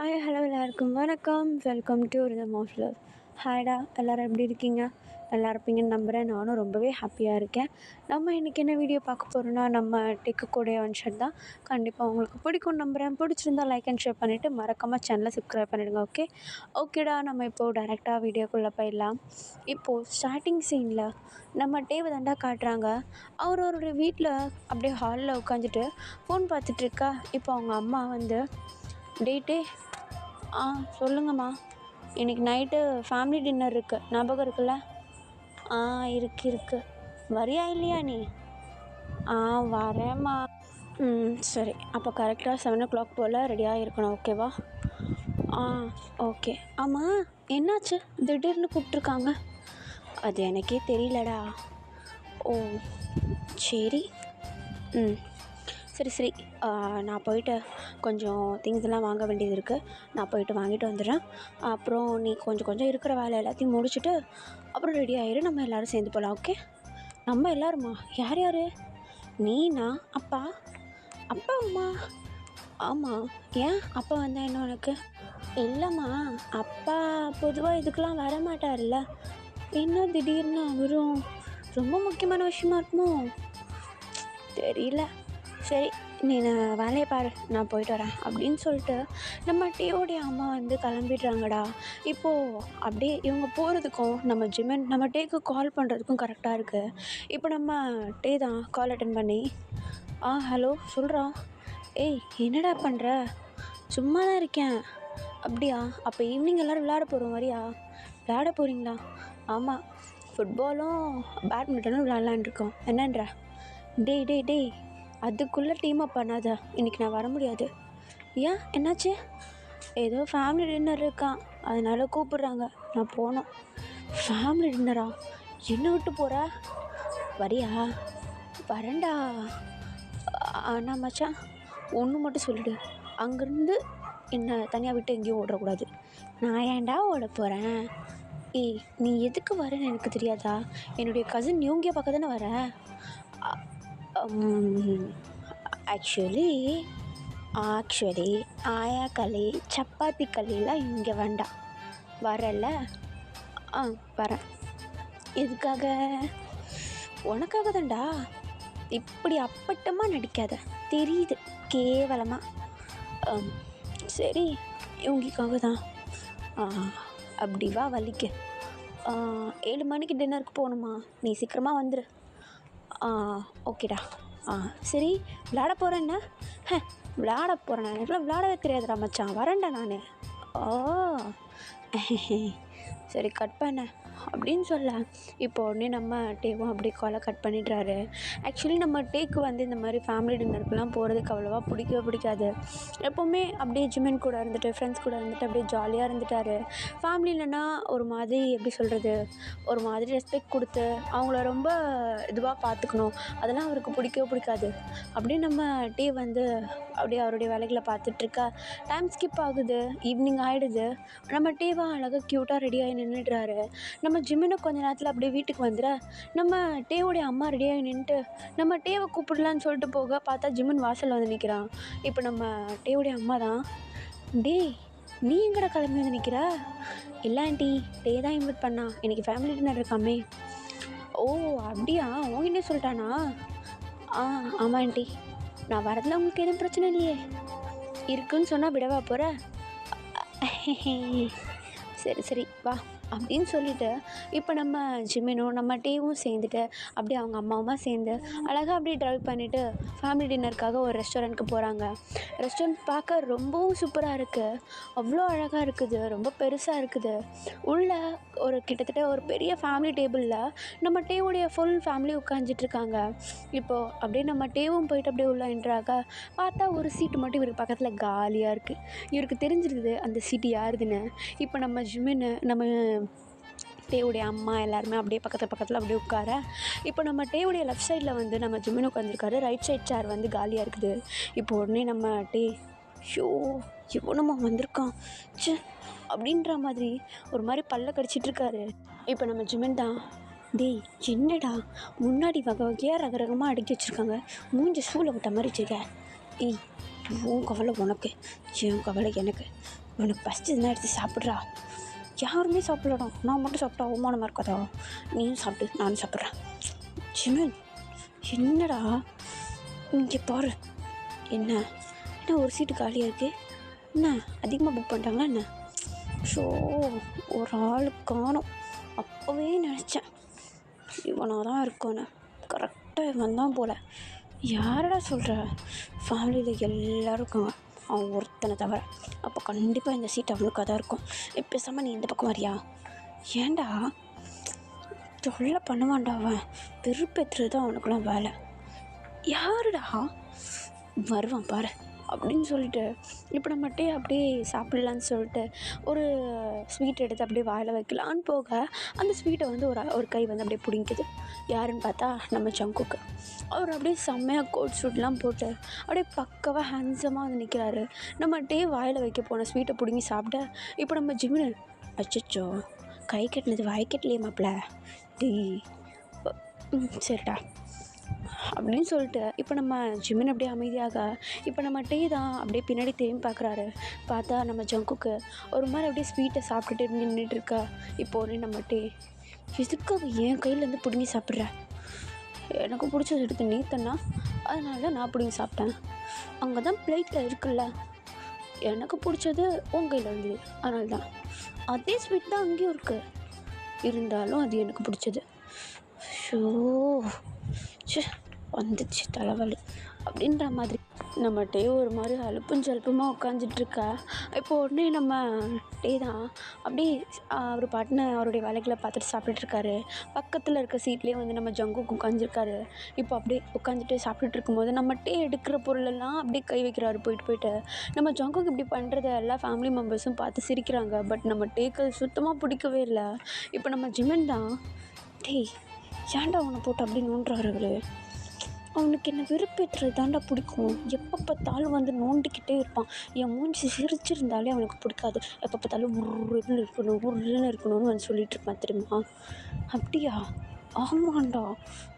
Hi hello எல்லாருக்கும் வணக்கம். Welcome to rhythm of love. ஹாய்டா, எல்லோரும் எப்படி இருக்கீங்க? நல்லா இருப்பீங்கன்னு நம்புகிறேன். நானும் ரொம்பவே ஹாப்பியாக இருக்கேன். நம்ம இன்றைக்கி என்ன வீடியோ பார்க்க போகிறோன்னா, நம்ம டெக்குக்கூடிய ஒன்ஷன் தான். கண்டிப்பாக உங்களுக்கு பிடிக்கும் நம்புகிறேன். பிடிச்சிருந்தா லைக் அண்ட் ஷேர் பண்ணிவிட்டு மறக்காமல் சேனலை சப்ஸ்கிரைப் பண்ணிவிடுங்க. ஓகேடா, நம்ம இப்போது டேரெக்டாக வீடியோக்குள்ளே போயிடலாம். இப்போது ஸ்டார்டிங் சீனில் நம்ம டேவை தாண்டா காட்டுறாங்க. அவரோட வீட்டில் அப்படியே ஹாலில் உட்காந்துட்டு ஃபோன் பார்த்துட்ருக்கா. இப்போ அவங்க அம்மா வந்து டேட்டே சொல்லுங்கம்மா, இன்றைக்கி நைட்டு ஃபேமிலி டின்னர் இருக்குது, ஞாபகம் இருக்குல்ல? இருக்கு. வரியா இல்லையா நீ? வரேம்மா. சரி, அப்போ கரெக்டாக 7 o'clock போல் ரெடியாக இருக்கணும், ஓகேவா? ஓகே. ஆமாம், என்னாச்சு திடீர்னு கூப்பிட்ருக்காங்க? அது எனக்கே தெரியலடா. ஓ சரி. சரி. நான் போயிட்டு கொஞ்சம் திங்ஸ் எல்லாம் வாங்க வேண்டியது இருக்குது. நான் போயிட்டு வாங்கிட்டு வந்துடுறேன். அப்புறம் நீ கொஞ்சம் இருக்கிற வேலை எல்லாத்தையும் முடிச்சுட்டு அப்புறம் ரெடி ஆகிரு. நம்ம எல்லோரும் சேர்ந்து போகலாம், ஓகே? நம்ம எல்லோருமா? யார்? நீனா? அப்பா, அம்மா? ஆமாம். ஏன் அப்பா வந்தால் என்ன உனக்கு? இல்லைம்மா, அப்பா பொதுவாக இதுக்கெலாம் வர மாட்டார்ல. என்ன திடீர்னு அவரும் ரொம்ப முக்கியமான விஷயமா இருக்குமோ? தெரியல. சரி, நீ வேலையை பாரு, நான் போயிட்டு வரேன் அப்படின்னு சொல்லிட்டு நம்ம டேவோடைய அம்மா வந்து கிளம்பிடுறாங்கடா. இப்போது அப்படியே இவங்க போகிறதுக்கும் நம்ம டேக்கு கால் பண்ணுறதுக்கும் கரெக்டாக இருக்குது. இப்போ நம்ம டே தான் கால் அட்டன் பண்ணி ஹலோ சொல்கிறா. ஏய், என்னடா பண்ணுற? சும்மா தான் இருக்கேன். அப்படியா? அப்போ ஈவினிங் எல்லோரும் விளையாட போகிறோம், வரியா? விளையாட போகிறீங்களா? ஆமாம், ஃபுட்பாலும் பேட்மிண்டனும் விளையாடலான் இருக்கோம். என்னன்ற? டேய், அதுக்குள்ளே டீமப் பண்ணாத. இன்றைக்கி நான் வர முடியாது. ஏன், என்னாச்சு? ஏதோ ஃபேமிலி டின்னர் இருக்கான், அதனால் கூப்பிட்றாங்க, நான் போகணும். ஃபேமிலி டின்னரா? என்ன விட்டு போகிற? வரியா? வரேன்டா. ஆனால் மச்சான், ஒன்று மட்டும் சொல்லிவிடு, அங்கேருந்து என்னை தனியாக விட்டு எங்கேயும் ஓடக்கூடாது. நான் ஏன்டா ஓட போகிறேன்? ஏய், நீ எதுக்கு வரேன்னு எனக்கு தெரியாதா? என்னுடைய கசின் யோங்கியை பார்க்க தானே வர? ஆக்சுவலி ஆயா களி சப்பாத்தி களிலாம் இங்கே வேண்டாம். வரல? வரேன். எதுக்காக? உனக்காக தான்டா. இப்படி அப்பட்டமாக நடிக்காத, தெரியுது கேவலமாக. சரி, இவங்களுக்காக தான். அப்படி வா, வலிக்கு. 7 மணிக்கு டின்னருக்கு போகணுமா? நீ சீக்கிரமாக வந்துடு. ஓகேடா. சரி, விளையாட போகிறேன்னா? விளையாட போகிறேன் நான்? எனக்குலாம் விளையாடவே தெரியாதுடா மச்சான், வரேன்டா நான். சரி, கட் பண்ண அப்படின்னு சொல்ல. இப்போ உடனே நம்ம டேவும் அப்படியே காலை கட் பண்ணிடுறாரு. ஆக்சுவலி நம்ம டேக்கு வந்து இந்த மாதிரி ஃபேமிலி டின்னருக்குலாம் போகிறதுக்கு அவ்வளோவா பிடிக்காது. எப்போவுமே அப்படியே ஜிமின் கூட இருந்துட்டு, ஃப்ரெண்ட்ஸ் கூட இருந்துட்டு அப்படியே ஜாலியாக இருந்துட்டார். ஃபேமிலி இல்லைன்னா ஒரு மாதிரி எப்படி சொல்கிறது, ஒரு மாதிரி ரெஸ்பெக்ட் கொடுத்து அவங்கள ரொம்ப இதுவாக பார்த்துக்கணும், அதெல்லாம் அவருக்கு பிடிக்காது. அப்படியே நம்ம டே வந்து அப்படியே அவருடைய வேலைகளை பார்த்துட்ருக்கா. டைம் ஸ்கிப் ஆகுது, ஈவினிங் ஆகிடுது. நம்ம டேவா அழகாக க்யூட்டாக ரெடியாகி நின்றுடுறாரு. நம்ம ஜிம்மினை கொஞ்ச நேரத்தில் அப்படியே வீட்டுக்கு வந்துட, நம்ம டேவோடைய அம்மா ரெடியாகி நின்றுட்டு நம்ம டேவை கூப்பிடலான்னு சொல்லிட்டு போக பார்த்தா ஜிம்மின் வாசல் வந்து நிற்கிறான். இப்போ நம்ம டேவோடைய அம்மா தான். டேய், நீ எங்கடா கிளம்பி வந்து நிற்கிற? இல்லை ஆண்டி, டே தான் இன்வைட் பண்ணா, இன்றைக்கி ஃபேமிலி டின்னர் இருக்காமே. ஓ அப்படியா? உங்ககிட்டே சொல்லிட்டானா? ஆமாம் ஆண்டி, நான் வரதில் உங்களுக்கு எதுவும் பிரச்சனை இல்லையே? இருக்குன்னு சொன்னால் விடவா போகிற? சரி வா அப்படின்னு சொல்லிவிட்டு இப்போ நம்ம ஜிமினும் நம்ம டேவும் சேர்ந்துட்டு அப்படியே அவங்க அம்மாவுமா சேர்ந்து அழகாக அப்படியே ட்ரைவ் பண்ணிவிட்டு ஃபேமிலி டின்னருக்காக ஒரு ரெஸ்டாரண்ட்டுக்கு போகிறாங்க. ரெஸ்டாரண்ட் பார்க்க ரொம்பவும் சூப்பராக இருக்குது, அவ்வளோ அழகாக இருக்குது, ரொம்ப பெருசாக இருக்குது. உள்ளே ஒரு கிட்டத்தட்ட ஒரு பெரிய ஃபேமிலி டேபிளில் நம்ம டேவுடைய ஃபுல் ஃபேமிலி உட்காந்துட்ருக்காங்க. இப்போது அப்படியே நம்ம டேவும் போயிட்டு அப்படியே உள்ள என்ட்ராக பார்த்தா ஒரு சீட்டு மட்டும் இவருக்கு பக்கத்தில் காலியாக இருக்குது. இவருக்கு தெரிஞ்சிருக்குது அந்த சீட்டு யாருதுன்னு. இப்போ நம்ம ஜிமின்னு நம்ம டேவுடைய அம்மா எல்லாருமே அப்படியே பக்கத்தில் அப்படியே உட்கார. இப்போ நம்ம டேவுடைய லெஃப்ட் சைடில் வந்து நம்ம ஜிமின் உட்காந்துருக்காரு, ரைட் சைட் சேர் வந்து காலியாக இருக்குது. இப்போ உடனே நம்ம டே இவனுமா வந்திருக்கான் அப்படின்ற மாதிரி ஒரு மாதிரி பல்ல கடிச்சிட்ருக்காரு. இப்போ நம்ம ஜிமின் தான், டேய் என்னடா முன்னாடி வகையாக ரகரகமாக அடுக்கி வச்சுருக்காங்க, மூஞ்சி சூளை விட்ட மாதிரி வச்சுருக்க. உன் கவலை உனக்கு, என் கவலை எனக்கு. உனக்கு ஃபஸ்ட்டு என்ன எடுத்து சாப்பிட்றா. யாருமே சாப்பிடலடா, நான் மட்டும் சாப்பிட்டா அவமானமாக இருக்காதா? நீயும் சாப்பிட்டு, நானும் சாப்பிட்றேன். ஜிமின், என்னடா இங்கே பாரு. என்ன என்ன ஒரு சீட்டு காலியாக இருக்குது? என்ன அதிகமாக புக் பண்ணிட்டாங்களா என்ன? ஸோ ஒரு ஆள் காணோம். அப்போவே நினச்சேன் இவனாக தான் இருக்கானு. கரெக்டாக இவன் தான் போல். யாரடா சொல்கிற? ஃபேமிலியில் எல்லோரும் இருக்காங்க, அவன் ஒருத்தனை தவிர. அப்போ கண்டிப்பாக இந்த சீட் அவனுக்காக தான் இருக்கும். பேசாமல் நீ இந்த பக்கம் வரியா? ஏன்டா தொல்லை பண்ணுவான்டா அவன். வெறுப்பேற்றுறது தான் அவனுக்குலாம் வேலை. யாருடா வருவான் பாரு அப்படின்னு சொல்லிட்டு இப்போ நம்மகிட்டே அப்படியே சாப்பிட்லான்னு சொல்லிட்டு ஒரு ஸ்வீட் எடுத்து அப்படியே வாயில் வைக்கலான்னு போக அந்த ஸ்வீட்டை வந்து ஒரு கை வந்து அப்படியே பிடிங்குது. யாருன்னு பார்த்தா நம்ம ஜங்குக்கு. அவர் அப்படியே செம்மையாக கோட் சூட்லாம் போட்டு அப்படியே பக்கவாக ஹேண்ட்ஸமாக வந்து நிற்கிறாரு. நம்மகிட்டே வாயில் வைக்க போன ஸ்வீட்டை பிடுங்கி சாப்பிட்ட இப்போ நம்ம ஜிம்னு அச்சோ கை கட்டினது வாய் கட்டலையே மாப்பிள்ள டீ சரிடா அப்படின்னு சொல்லிட்டு இப்போ நம்ம ஜிமின் அப்படியே அமைதியாக இப்போ நம்ம டீ தான் அப்படியே பின்னாடி திரும்பி பார்க்குறாரு. பார்த்தா நம்ம ஜங்குக்கு ஒரு மாதிரி அப்படியே ஸ்வீட்டை சாப்பிட்டுட்டு நின்றுட்டு இருக்கா. இப்போ ஒரே நம்ம டீ எதுக்காக என் கையிலேருந்து பிடுங்கி சாப்பிட்ற? எனக்கு பிடிச்சது எடுத்து நீ தன்னா, அதனால தான் நான் பிடுங்கி சாப்பிட்டேன். அங்கே தான் பிளேட்டில் இருக்குல்ல, எனக்கு பிடிச்சது உன் கையில் இருந்தது, அதனால தான். அதே ஸ்வீட் தான் அங்கேயும் இருக்குது, இருந்தாலும் அது எனக்கு பிடிச்சது. ஷோ சே வந்துச்சு தலைவலி அப்படின்ற மாதிரி நம்ம டே ஒரு மாதிரி அலுப்பும் ஜலுப்புமாக உட்காந்துட்ருக்கா. இப்போ உடனே நம்ம டே தான் அப்படியே அவர் பாட்டுன்னு அவருடைய வேலைகளை பார்த்துட்டு சாப்பிட்டுட்ருக்காரு. பக்கத்தில் இருக்க சீட்லேயே வந்து நம்ம ஜங்குக்கு உட்காந்துருக்காரு. இப்போ அப்படியே உட்காந்துட்டு சாப்பிட்டுட்டு இருக்கும்போது நம்ம டே எடுக்கிற பொருளெல்லாம் அப்படியே கை வைக்கிறாரு போயிட்டு. நம்ம ஜங்குக்கு இப்படி பண்ணுறத எல்லா ஃபேமிலி மெம்பர்ஸும் பார்த்து சிரிக்கிறாங்க. பட் நம்ம டேக்கு சுத்தமாக பிடிக்கவே இல்லை. இப்போ நம்ம ஜிமன் தான் டேய் ஏன்டா அவனை போட்டு அப்படி நோண்டுறாரு அவரு. அவனுக்கு என்ன வெறுப்பேற்றுறது தாண்டா பிடிக்கும். எப்போ பார்த்தாலும் வந்து நோண்டிக்கிட்டே இருப்பான். என் மூஞ்சி சிரிச்சிருந்தாலே அவனுக்கு பிடிக்காது. எப்போ பார்த்தாலும் உருன்னு இருக்கணும்னு வந்து சொல்லிட்டு இருப்பான் தெரியுமா? அப்படியா? ஆமாண்டா,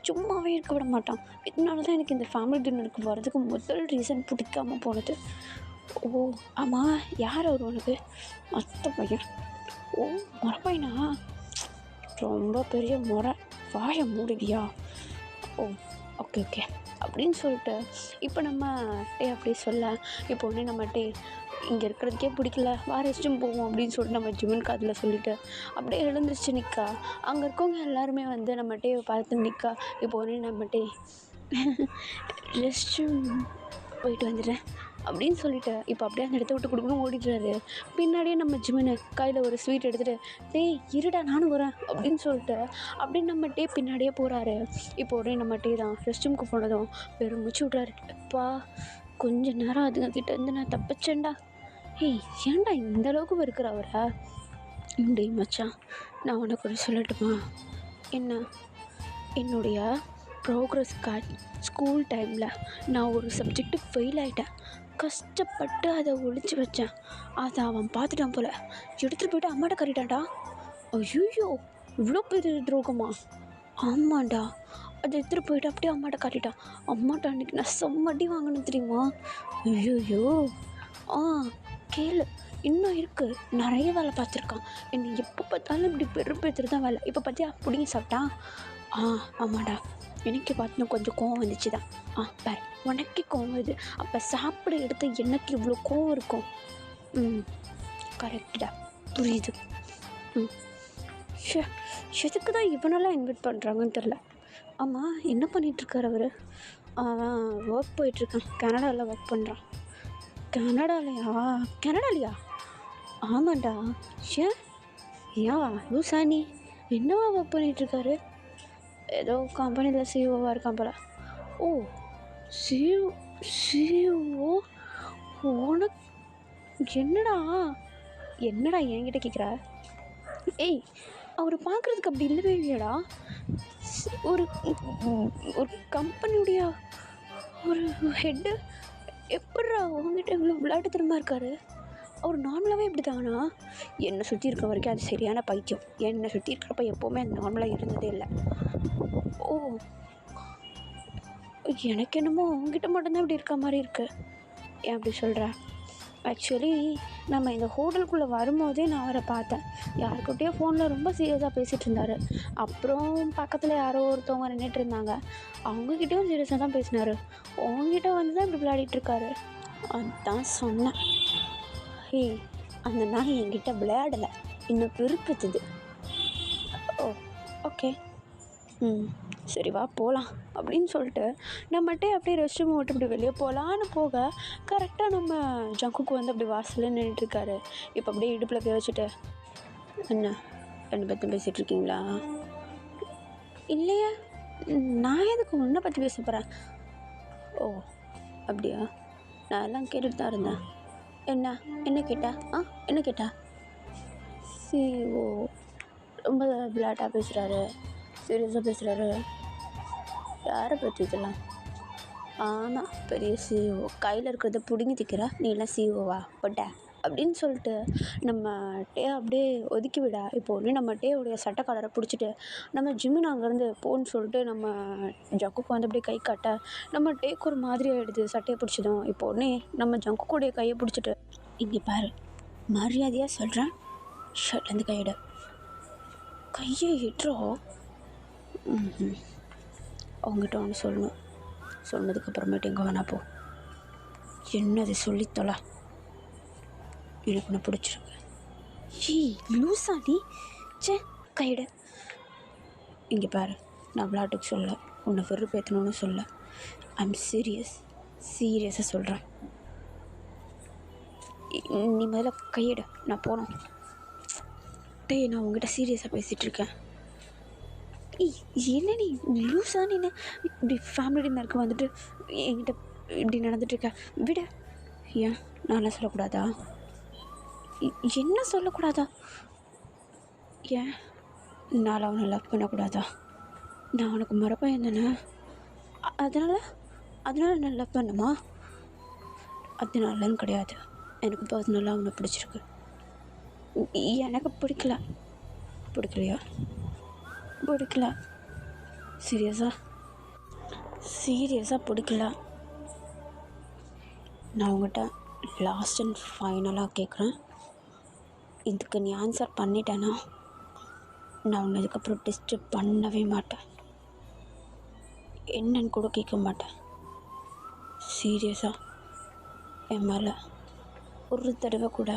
சும்மாவே இருக்க விட மாட்டான். இதனால தான் எனக்கு இந்த ஃபேமிலி டின்னருக்கு வர்றதுக்கு முதல் ரீசன் பிடிக்காம போனது. ஓ ஆமாம், யார் அவர் உனக்கு? அத்தை பையன். ஓ முறை பையனா? ரொம்ப பெரிய முறை, வாயை மூடுவியா? ஓ ஓகே அப்படின்னு சொல்லிட்டு இப்போ நம்ம டே அப்படி சொல்ல இப்போ ஒன்றே நம்ம டே இங்கே இருக்கிறதுக்கே பிடிக்கல, வா ரெஸ்ட்டும் போவோம் அப்படின்னு சொல்லிட்டு நம்ம ஜிமன் காதில் சொல்லிவிட்டு அப்படியே எழுந்துருச்சு நிற்கா. அங்கே இருக்கவங்க எல்லாருமே வந்து நம்ம டேவை பார்த்து நிற்கா. இப்போ ஒன்றே நம்ம டே ரெஸ்ட்டும் போயிட்டு வந்துடுறேன் அப்படின்னு சொல்லிட்டு இப்போ அப்படியே அந்த இடத்த விட்டு கொடுக்கணும் ஓடிடுறாரு. பின்னாடியே நம்ம ஜிமனு கையில் ஒரு ஸ்வீட் எடுத்துகிட்டு டேய் இருடா நானும் வரேன் அப்படின்னு சொல்லிட்டு அப்படின்னு நம்ம டே பின்னாடியே போகிறாரு. இப்போ உடனே நம்ம டே தான் ரெஸ்ட் ரூமுக்கு போனதும் வெறும் மூச்சு விட்றாரு. எப்பா கொஞ்ச நேரம் அதுங்கக்கிட்ட இருந்து நான் தப்பிச்சேன்டா. ஏய் ஏன்டா இந்த அளவுக்கு வெறுக்கிற அவரை? டே மச்சான், நான் உனக்கு ஒரு சொல்லட்டுமா? என்ன? என்னுடைய ப்ரோக்ரஸ் கார்ட் ஸ்கூல் டைமில் நான் ஒரு சப்ஜெக்ட்டு ஃபெயில் ஆகிட்டேன். கஷ்டப்பட்டு அதை ஒழிச்சு வச்சேன். அதை அவன் பார்த்துட்டான் போல், எடுத்துகிட்டு போய்ட்டு அம்மாட்ட கறிட்டான்டா. ஐயோ இவ்வளோ பெரிய துரோகமா? ஆமாண்டா, அதை எடுத்துகிட்டு போய்ட்டு அப்படியே அம்மாட்ட காட்டிட்டான். அம்மாட்ட அன்றைக்கி நான் செம்மடி வாங்கினேன் தெரியுமா? ஐயோ கேளு, இன்னும் இருக்குது, நிறைய வேலை பார்த்துருக்கான். என்னை எப்போ பார்த்தாலும் இப்படி பெருப்பேற்றுறது தான் வேலை. இப்போ பார்த்தியா பிடிங்கி சாப்பிட்டான். ஆமாண்டா, எனக்கு பார்த்து கொஞ்சம் கோவம் வந்துச்சு தான். பாரு உனக்கே கோவம் வருது, அப்போ சாப்பிட எடுத்து எனக்கு இவ்வளோ கோவம் இருக்கும். கரெக்டா, புரியுது. எதுக்கு தான் இவனெல்லாம் இன்வைட் பண்ணுறாங்கன்னு தெரில. ஆமாம், என்ன பண்ணிகிட்ருக்கார் அவர்? அவன் ஒர்க் போயிட்டுருக்கான், கனடாவில் ஒர்க் பண்ணுறான். கனடாலையா? ஆமாண்டா. லூசா நீ? என்னவா ஒர்க் பண்ணிகிட்ருக்காரு? ஏதோ கம்பெனியில் சிஓவாக இருக்கான் போல. ஓ சிஓ? உனக்கு என்னடா என்கிட்ட கேட்குற? ஏய் அவர் பார்க்குறதுக்கு அப்படி இல்லவே இல்லையாடா. ஒரு கம்பெனியுடைய ஒரு ஹெட்டு எப்பட்றா உங்ககிட்ட இவ்வளோ விளையாட்டுத்தனமாக இருக்காரு? அவர் நார்மலாகவே இப்படி தானா? என்னை சுற்றி இருக்கிற வரைக்கும் அது சரியான பைத்தியம். என்னை சுற்றி இருக்கிறப்ப எப்போவுமே அது நார்மலாக இருந்ததே இல்லை. ஓ எனக்கு என்னமோ அவங்ககிட்ட மட்டும்தான் இப்படி இருக்க மாதிரி இருக்குது. ஏன் அப்படி சொல்கிற? ஆக்சுவலி நம்ம இந்த ஹோட்டலுக்குள்ளே வரும்போதே நான் அவரை பார்த்தேன். யாருக்கிட்டேயோ ஃபோனில் ரொம்ப சீரியஸாக பேசிகிட்டு இருந்தார். அப்புறம் பக்கத்தில் யாரோ ஒருத்தவங்க நின்றுட்டு இருந்தாங்க. அவங்கக்கிட்டேயும் சீரியஸாக தான் பேசினார். உங்ககிட்ட வந்து தான் இப்படி விளையாடிட்டுருக்காரு. அதான் சொன்னேன். ஏய், அந்த நாய் என்கிட்ட விளையாடலை, இன்னும் பிறுக்குத்துது. ஓ, ஓகே. சரி வா போகலாம் அப்படின்னு சொல்லிட்டு நம்மகிட்டே அப்படியே ரெஸ்ட் ரூம் விட்டு இப்படி வெளியே போகலான்னு போக கரெக்டாக நம்ம ஜங்குக்கு வந்து அப்படி வாசலில் நின்றுட்டுருக்காரு. இப்போ அப்படியே இடுப்பில் கை வச்சுட்டு, என்ன என்னை பற்றி பேசிகிட்டு இருக்கீங்களா? இல்லையா, நான் எதுக்கு உன்னை பற்றி பேச போகிறேன்? ஓ அப்படியா, நான் எல்லாம் கேட்டுட்டு தான் இருந்தேன். என்ன கேட்டா? என்ன கேட்டா? ஓ, ரொம்ப விளையாட்டாக பேசுகிறாரு, சீரியஸாக பேசுகிறாரு. யாரை பற்றி இதெல்லாம்? ஆமாம், பெரிய சிஓ கையில் இருக்கிறத பிடுங்கி திக்கிற, நீ எல்லாம் சிஓவா போட்ட அப்படின்னு சொல்லிட்டு நம்ம டே அப்படியே ஒதுக்கி விட. இப்போ ஒன்று நம்ம டேவுடைய சட்டை கலரை பிடிச்சிட்டு நம்ம ஜிம்மின் அங்கேருந்து போன்னு சொல்லிட்டு நம்ம ஜங்குக்கு வந்து அப்படியே கை காட்ட நம்ம டேக்கு ஒரு மாதிரி ஆகிடுது சட்டையை பிடிச்சதும். இப்போ ஒன்று நம்ம ஜங்குக்குடைய கையை பிடிச்சிட்டு, இங்கே பாரு, மரியாதையாக சொல்கிறேன், ஷர்ட்லேருந்து கையிட. கையை இட்டுறோம். அவங்ககிட்ட ஒன்று சொல்லணும், சொன்னதுக்கப்புறமேட்டு எங்கே வேணா போ. என்னது சொல்லித்தொலை, எனக்கு ஒன்று பிடிச்சிருக்கு. ஏய் லூசா நீ, சே கையிட. இங்கே பாரு, நான் விளையாட்டுக்கு சொல்ல, உன்னை வெறுப்பேற்றணும்னு சொல்ல, ஐம் சீரியஸாக சொல்கிறேன். நீ முதல்ல கையிட, நான் போனோம். டேய், நான் உங்ககிட்ட சீரியஸாக பேசிகிட்டு இருக்கேன். என்ன நீ லூஸா? நீ இப்படி ஃபேமிலி டின்னருக்கு வந்துட்டு என்கிட்ட இப்படி நடந்துட்டுருக்க விட. ஏன் நான் சொல்லக்கூடாதா? என்ன சொல்லக்கூடாதா? ஏன் நான் அவனை லவ் பண்ணக்கூடாதா? நான் உனக்கு மறப்பேன் தானே, அதனால் நான் லவ் பண்ணுமா? அதனாலன்னு கிடையாது, எனக்கு பர்சனலாக அவனை பிடிச்சிருக்கு. எனக்கு பிடிக்கலையா? பிடிக்கல. சீரியஸாக பிடிக்கல. நான் உங்கள்கிட்ட லாஸ்ட் அண்ட் ஃபைனலாக கேட்குறேன், இதுக்கு நீ ஆன்சர் பண்ணிட்டேன்னா நான் உன்னை இதுக்கப்புறம் டிஸ்டர்ப் பண்ணவே மாட்டேன், என்னன்னு கூட கேட்க மாட்டேன். சீரியஸாக என் மேலே ஒரு தடவை கூட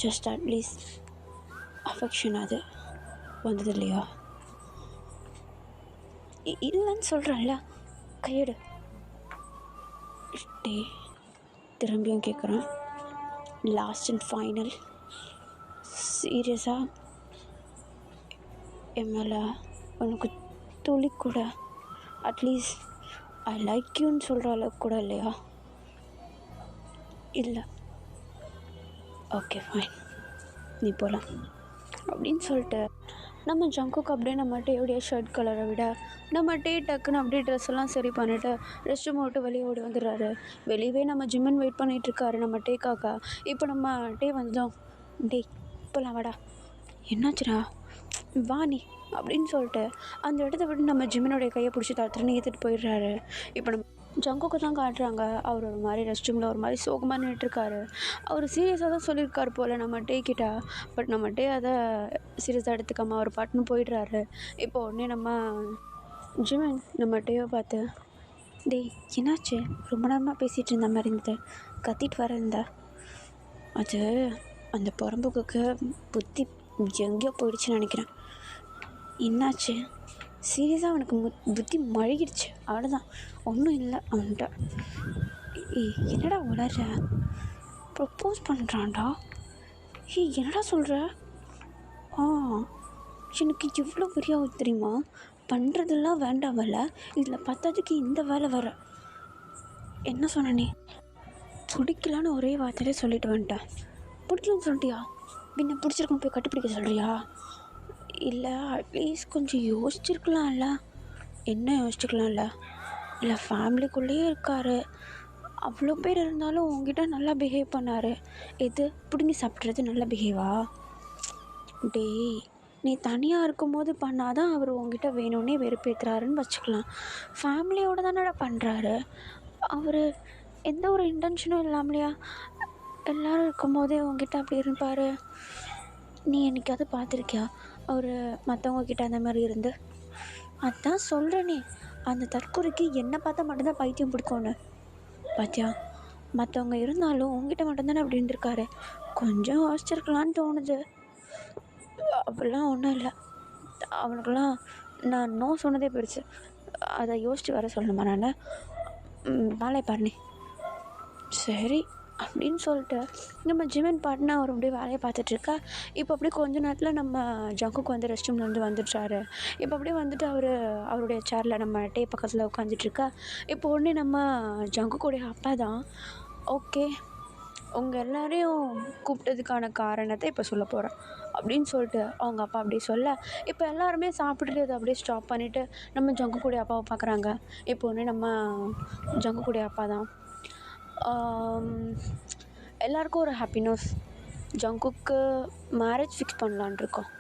ஜஸ்ட் அட்லீஸ்ட் அஃபெக்ஷன் அது வந்தது இல்லையா? இல்லைன்னு சொல்கிறேன்ல, கையெடு. டே, திரும்பியும் கேட்குறேன், லாஸ்ட் அண்ட் ஃபைனல், சீரியஸாக என் மேலே உனக்கு துளி கூட அட்லீஸ்ட் ஐ லைக் யூன்னு சொல்கிற அளவுக்கு கூட இல்லையா? இல்லை. ஓகே ஃபைன், நீ போகலாம் அப்படின்னு சொல்லிட்டு நம்ம ஜங்குக்கு அப்படியே நம்ம டேவுடைய ஷர்ட் கலரை விட நம்ம டே டக்குன்னு அப்படியே ட்ரெஸ் எல்லாம் சரி பண்ணிவிட்டு ரெஸ்ட் ரூம் விட்டு வெளியே ஓடி வந்துடுறாரு. வெளியவே நம்ம ஜிம்மன் வெயிட் பண்ணிகிட்ருக்காரு நம்ம டேக்காக்கா. இப்போ நம்ம டே வந்தோம், டே இப்போலாம் வாடா, என்னாச்சுடா, வா நீ அப்படின்னு சொல்லிட்டு அந்த இடத்த விட்டு நம்ம ஜிம்மனுடைய கையை பிடிச்சி தரத்துன்னு ஏற்றுட்டு போயிடுறாரு. இப்போ நம்ம ஜங்குக்கு தான் காட்டுறாங்க, அவர் ஒரு மாதிரி ரெஸ்ட் ரூமில் ஒரு மாதிரி சோகமாக நின்றுட்டுருக்காரு. அவர் சீரியஸாக தான் சொல்லியிருக்காரு போல் நம்ம டே கிட்ட. பட் நம்ம டே அதை சீரியஸாக எடுத்துக்காமல் அவர் பாட்டுன்னு போயிடுறாரு. இப்போ உடனே நம்ம ஜிமன் நம்ம டேவை பார்த்து, டேய் என்னாச்சு, ரொம்ப நேரமாக பேசிகிட்டு இருந்த மாதிரி இருந்தது, கத்திட்டு வர இருந்தா? அது அந்த புறம்புக்கு புத்தி எங்கேயோ போயிடுச்சுன்னு நினைக்கிறேன். என்னாச்சு? சீரியஸாக அவனுக்கு புத்தி மழுகிடுச்சு, அவ்வளோதான், ஒன்றும் இல்லை அவன்கிட்ட. என்னடா உளற, ப்ரப்போஸ் பண்ணுறான்டா. என்னடா சொல்கிற? எனக்கு எவ்வளோ வெறியாகும் தெரியுமா, பண்ணுறதெல்லாம் வேண்டாம் வேலை, இதில் பத்தாதுக்கு இந்த வேலை வர. என்ன சொன்ன நீ? பிடிக்கலான்னு ஒரே வார்த்தையிலே சொல்லிட்டு வந்துட்டேன். பிடிக்கலன்னு சொல்லிட்டியா? பின்ன பிடிச்சிருக்கணும் போய் கட்டுப்பிடிக்க சொல்கிறியா? இல்லை அட்லீஸ்ட் கொஞ்சம் யோசிச்சிருக்கலாம்ல. என்ன யோசிச்சுக்கலாம்ல? இல்லை ஃபேமிலிக்குள்ளேயே இருக்கார், அவ்வளோ பேர் இருந்தாலும் உங்ககிட்ட நல்லா பிஹேவ் பண்ணார், எது பிடுங்கி சாப்பிட்றது நல்ல பிஹேவா? டேய், நீ தனியாக இருக்கும்போது பண்ணாதான் அவர் உங்ககிட்ட வேணும்னே வெறுப்பேற்றுறாருன்னு வச்சுக்கலாம். ஃபேமிலியோடு தானடா பண்ணுறாரு அவர், எந்த ஒரு இன்டென்ஷனும் இல்லாமலையா எல்லோரும் இருக்கும்போதே உங்ககிட்ட அப்படி இருப்பார்? நீ என்னைக்காவது பார்த்துருக்கியா அவர் மற்றவங்க கிட்ட அந்த மாதிரி இருந்து? அதான் சொல்கிறேனே, அந்த தற்கொலைக்கு என்னை பார்த்தா மட்டும்தான் பைத்தியம் பிடிக்கும்னு. பாத்தியா, மற்றவங்க இருந்தாலும் உங்ககிட்ட மட்டும்தானே அப்படி இருந்திருக்காரு. கொஞ்சம் யோசிச்சிருக்கலான்னு தோணுது. அப்படிலாம் ஒன்றும் இல்லை. அவனுக்கெல்லாம் நான் நோ சொன்னதே பெருசு. அதை யோசித்து வர சொல்லணுமா நான்? வேலையை பாருனே. சரி அப்படின்னு சொல்லிட்டு நம்ம ஜிமின் பாட்டுனா அவர் அப்படியே வேலையை பார்த்துட்ருக்கா. இப்போ அப்படியே கொஞ்ச நேரத்தில் நம்ம ஜங்குக்கு வந்து ரெஸ்ட் ரூம்லேருந்து வந்துட்டாரு. இப்போ அப்படியே வந்துட்டு அவருடைய சேரில் நம்ம டே பக்கத்தில் உட்காந்துட்ருக்கா. இப்போ உடனே நம்ம ஜங்குக்குடைய அப்பா தான், ஓகே உங்கள் எல்லோரையும் கூப்பிட்டதுக்கான காரணத்தை இப்போ சொல்ல போகிறேன் அப்படின்னு சொல்லிட்டு அவங்க அப்பா அப்படியே சொல்ல, இப்போ எல்லாருமே சாப்பிட்டுட்டு அதை அப்படியே ஸ்டாப் பண்ணிவிட்டு நம்ம ஜங்குக்குடைய அப்பாவை பார்க்குறாங்க. இப்போ ஒன்று நம்ம ஜங்குக்குடைய அப்பா தான், எல்லாருக்கும் ஒரு ஹாப்பி நியூஸ், ஜங்குக்கு மேரேஜ் ஃபிக்ஸ் பண்ணலான் இருக்கோம்.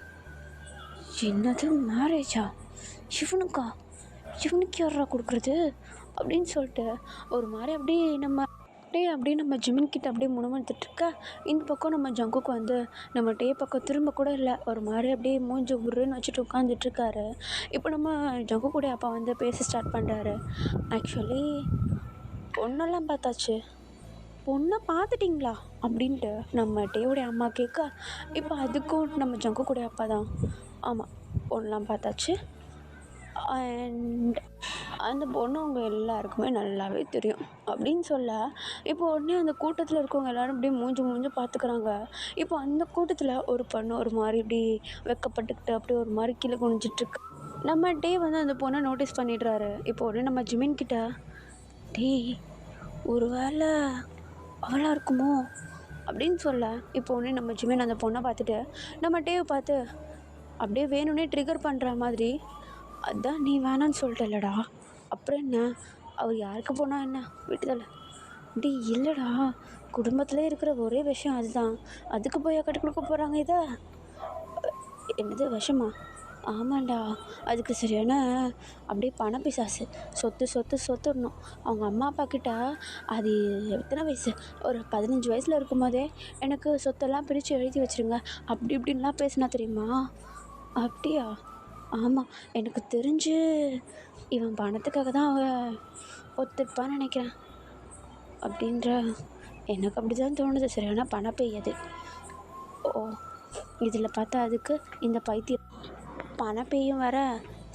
என்னது மேரேஜா? இவனுக்கா? இவனுக்கு யாரா கொடுக்குறது அப்படின்னு சொல்லிட்டு ஒரு மாதிரி அப்படியே நம்ம ஜிமின் கிட்ட அப்படியே முணுமுணுத்துட்ருக்க. இந்த பக்கம் நம்ம ஜங்குக்கு வந்து நம்ம டே பக்கம் திரும்ப கூட இல்லை, ஒரு மாதிரி அப்படியே மூஞ்சி உருன்னு வச்சுட்டு உட்காந்துட்ருக்காரு. இப்போ நம்ம ஜங்கு கூட அப்பா வந்து பேச ஸ்டார்ட் பண்ணுறாரு. ஆக்சுவலி பொண்ணெல்லாம் பார்த்தாச்சு. பொண்ணை பார்த்துட்டிங்களா அப்படின்ட்டு நம்ம டேவுடைய அம்மா கேட்க, இப்போ அதுக்கும் நம்ம ஜங்கு கூட அப்பா தான், ஆமாம் பொண்ணெலாம் பார்த்தாச்சு, அண்ட் அந்த பொண்ணு அவங்க எல்லாருக்குமே நல்லாவே தெரியும் அப்படின்னு சொல்ல, இப்போ உடனே அந்த கூட்டத்தில் இருக்கவங்க எல்லோரும் அப்படியே மூஞ்சி பார்த்துக்கிறாங்க. இப்போ அந்த கூட்டத்தில் ஒரு பொண்ணு ஒரு மாதிரி இப்படி வெக்கப்பட்டுக்கிட்டு அப்படியே ஒரு மாதிரி கீழே குனிஞ்சிட்ருக்கு. நம்ம டே வந்து அந்த பொண்ணை நோட்டீஸ் பண்ணிடுறாரு. இப்போ உடனே நம்ம ஜிமின் கிட்ட, டே ஒரு வேளை அவளாக இருக்குமோ அப்படின்னு சொல்ல, இப்போ உடனே நம்ம ஜிமின் அந்த பொண்ணை பார்த்துட்டு நம்ம டேவை பார்த்து அப்படியே வேணும்னே ட்ரிகர் பண்ணுற மாதிரி, அதான் நீ வேணான்னு சொல்லிட்டல்லடா, அப்புறம் என்ன, அவர் யாருக்கு போனால் என்ன, விட்டுதல. டி இல்லைடா, குடும்பத்திலே இருக்கிற ஒரே விஷயம் அதுதான், அதுக்கு போய் கட்டி கொடுக்க போகிறாங்க இதை? என்னது விஷமா? ஆமாண்டா, அதுக்கு சரியான அப்படியே பணப்பிசாசு, சொத்துடணும். அவங்க அம்மா அப்பா கிட்ட அது எத்தனை வயசு, ஒரு 15 வயசில் இருக்கும்போதே எனக்கு சொத்தெல்லாம் பிரித்து எழுதி வச்சுருங்க அப்படி இப்படின்லாம் பேசினா தெரியுமா? அப்படியா? ஆமாம், எனக்கு தெரிஞ்சு இவன் பணத்துக்காக தான் அவன் ஒத்துப்பான்னு நினைக்கிறேன் அப்படின்ற, எனக்கு அப்படி தான் தோணுது. சரியான பணப்பெய்யது. ஓ, இதில் பார்த்தா அதுக்கு இந்த பைத்தியம் பணப்பெய்யும் வர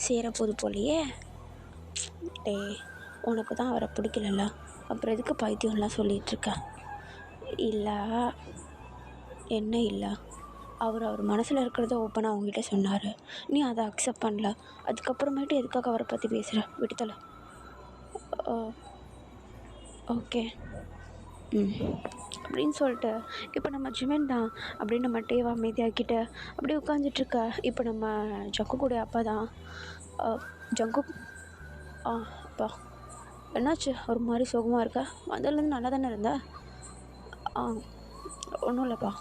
சேரப்போது போலையே. டே உனக்கு தான் அவரை பிடிக்கலல்ல, அப்புறம் எதுக்கு பைத்தியம்லாம் சொல்லிகிட்ருக்க? இல்லை என்ன இல்லை, அவர் மனசில் இருக்கிறத ஓப்பனாக அவங்ககிட்ட சொன்னார், நீ அதை அக்செப்ட் பண்ணல, அதுக்கப்புறமேட்டு எதுக்காக அவரை பற்றி பேசுகிற, விட்டுத்தலை. ஓகே அப்படின்னு சொல்லிட்டு இப்போ நம்ம ஜிமின் தான் அப்படின்னு நம்ம டேவா அமைதியாக்கிட்ட அப்படியே உட்காந்துட்ருக்க. இப்போ நம்ம ஜங்கு கூட அப்பா தான், ஜங்கு அப்பா என்னாச்சு ஒரு மாதிரி சோகமாக இருக்கா? வந்ததுலேருந்து நல்லா தானே இருந்த? ஒன்றும் இல்லைப்பா,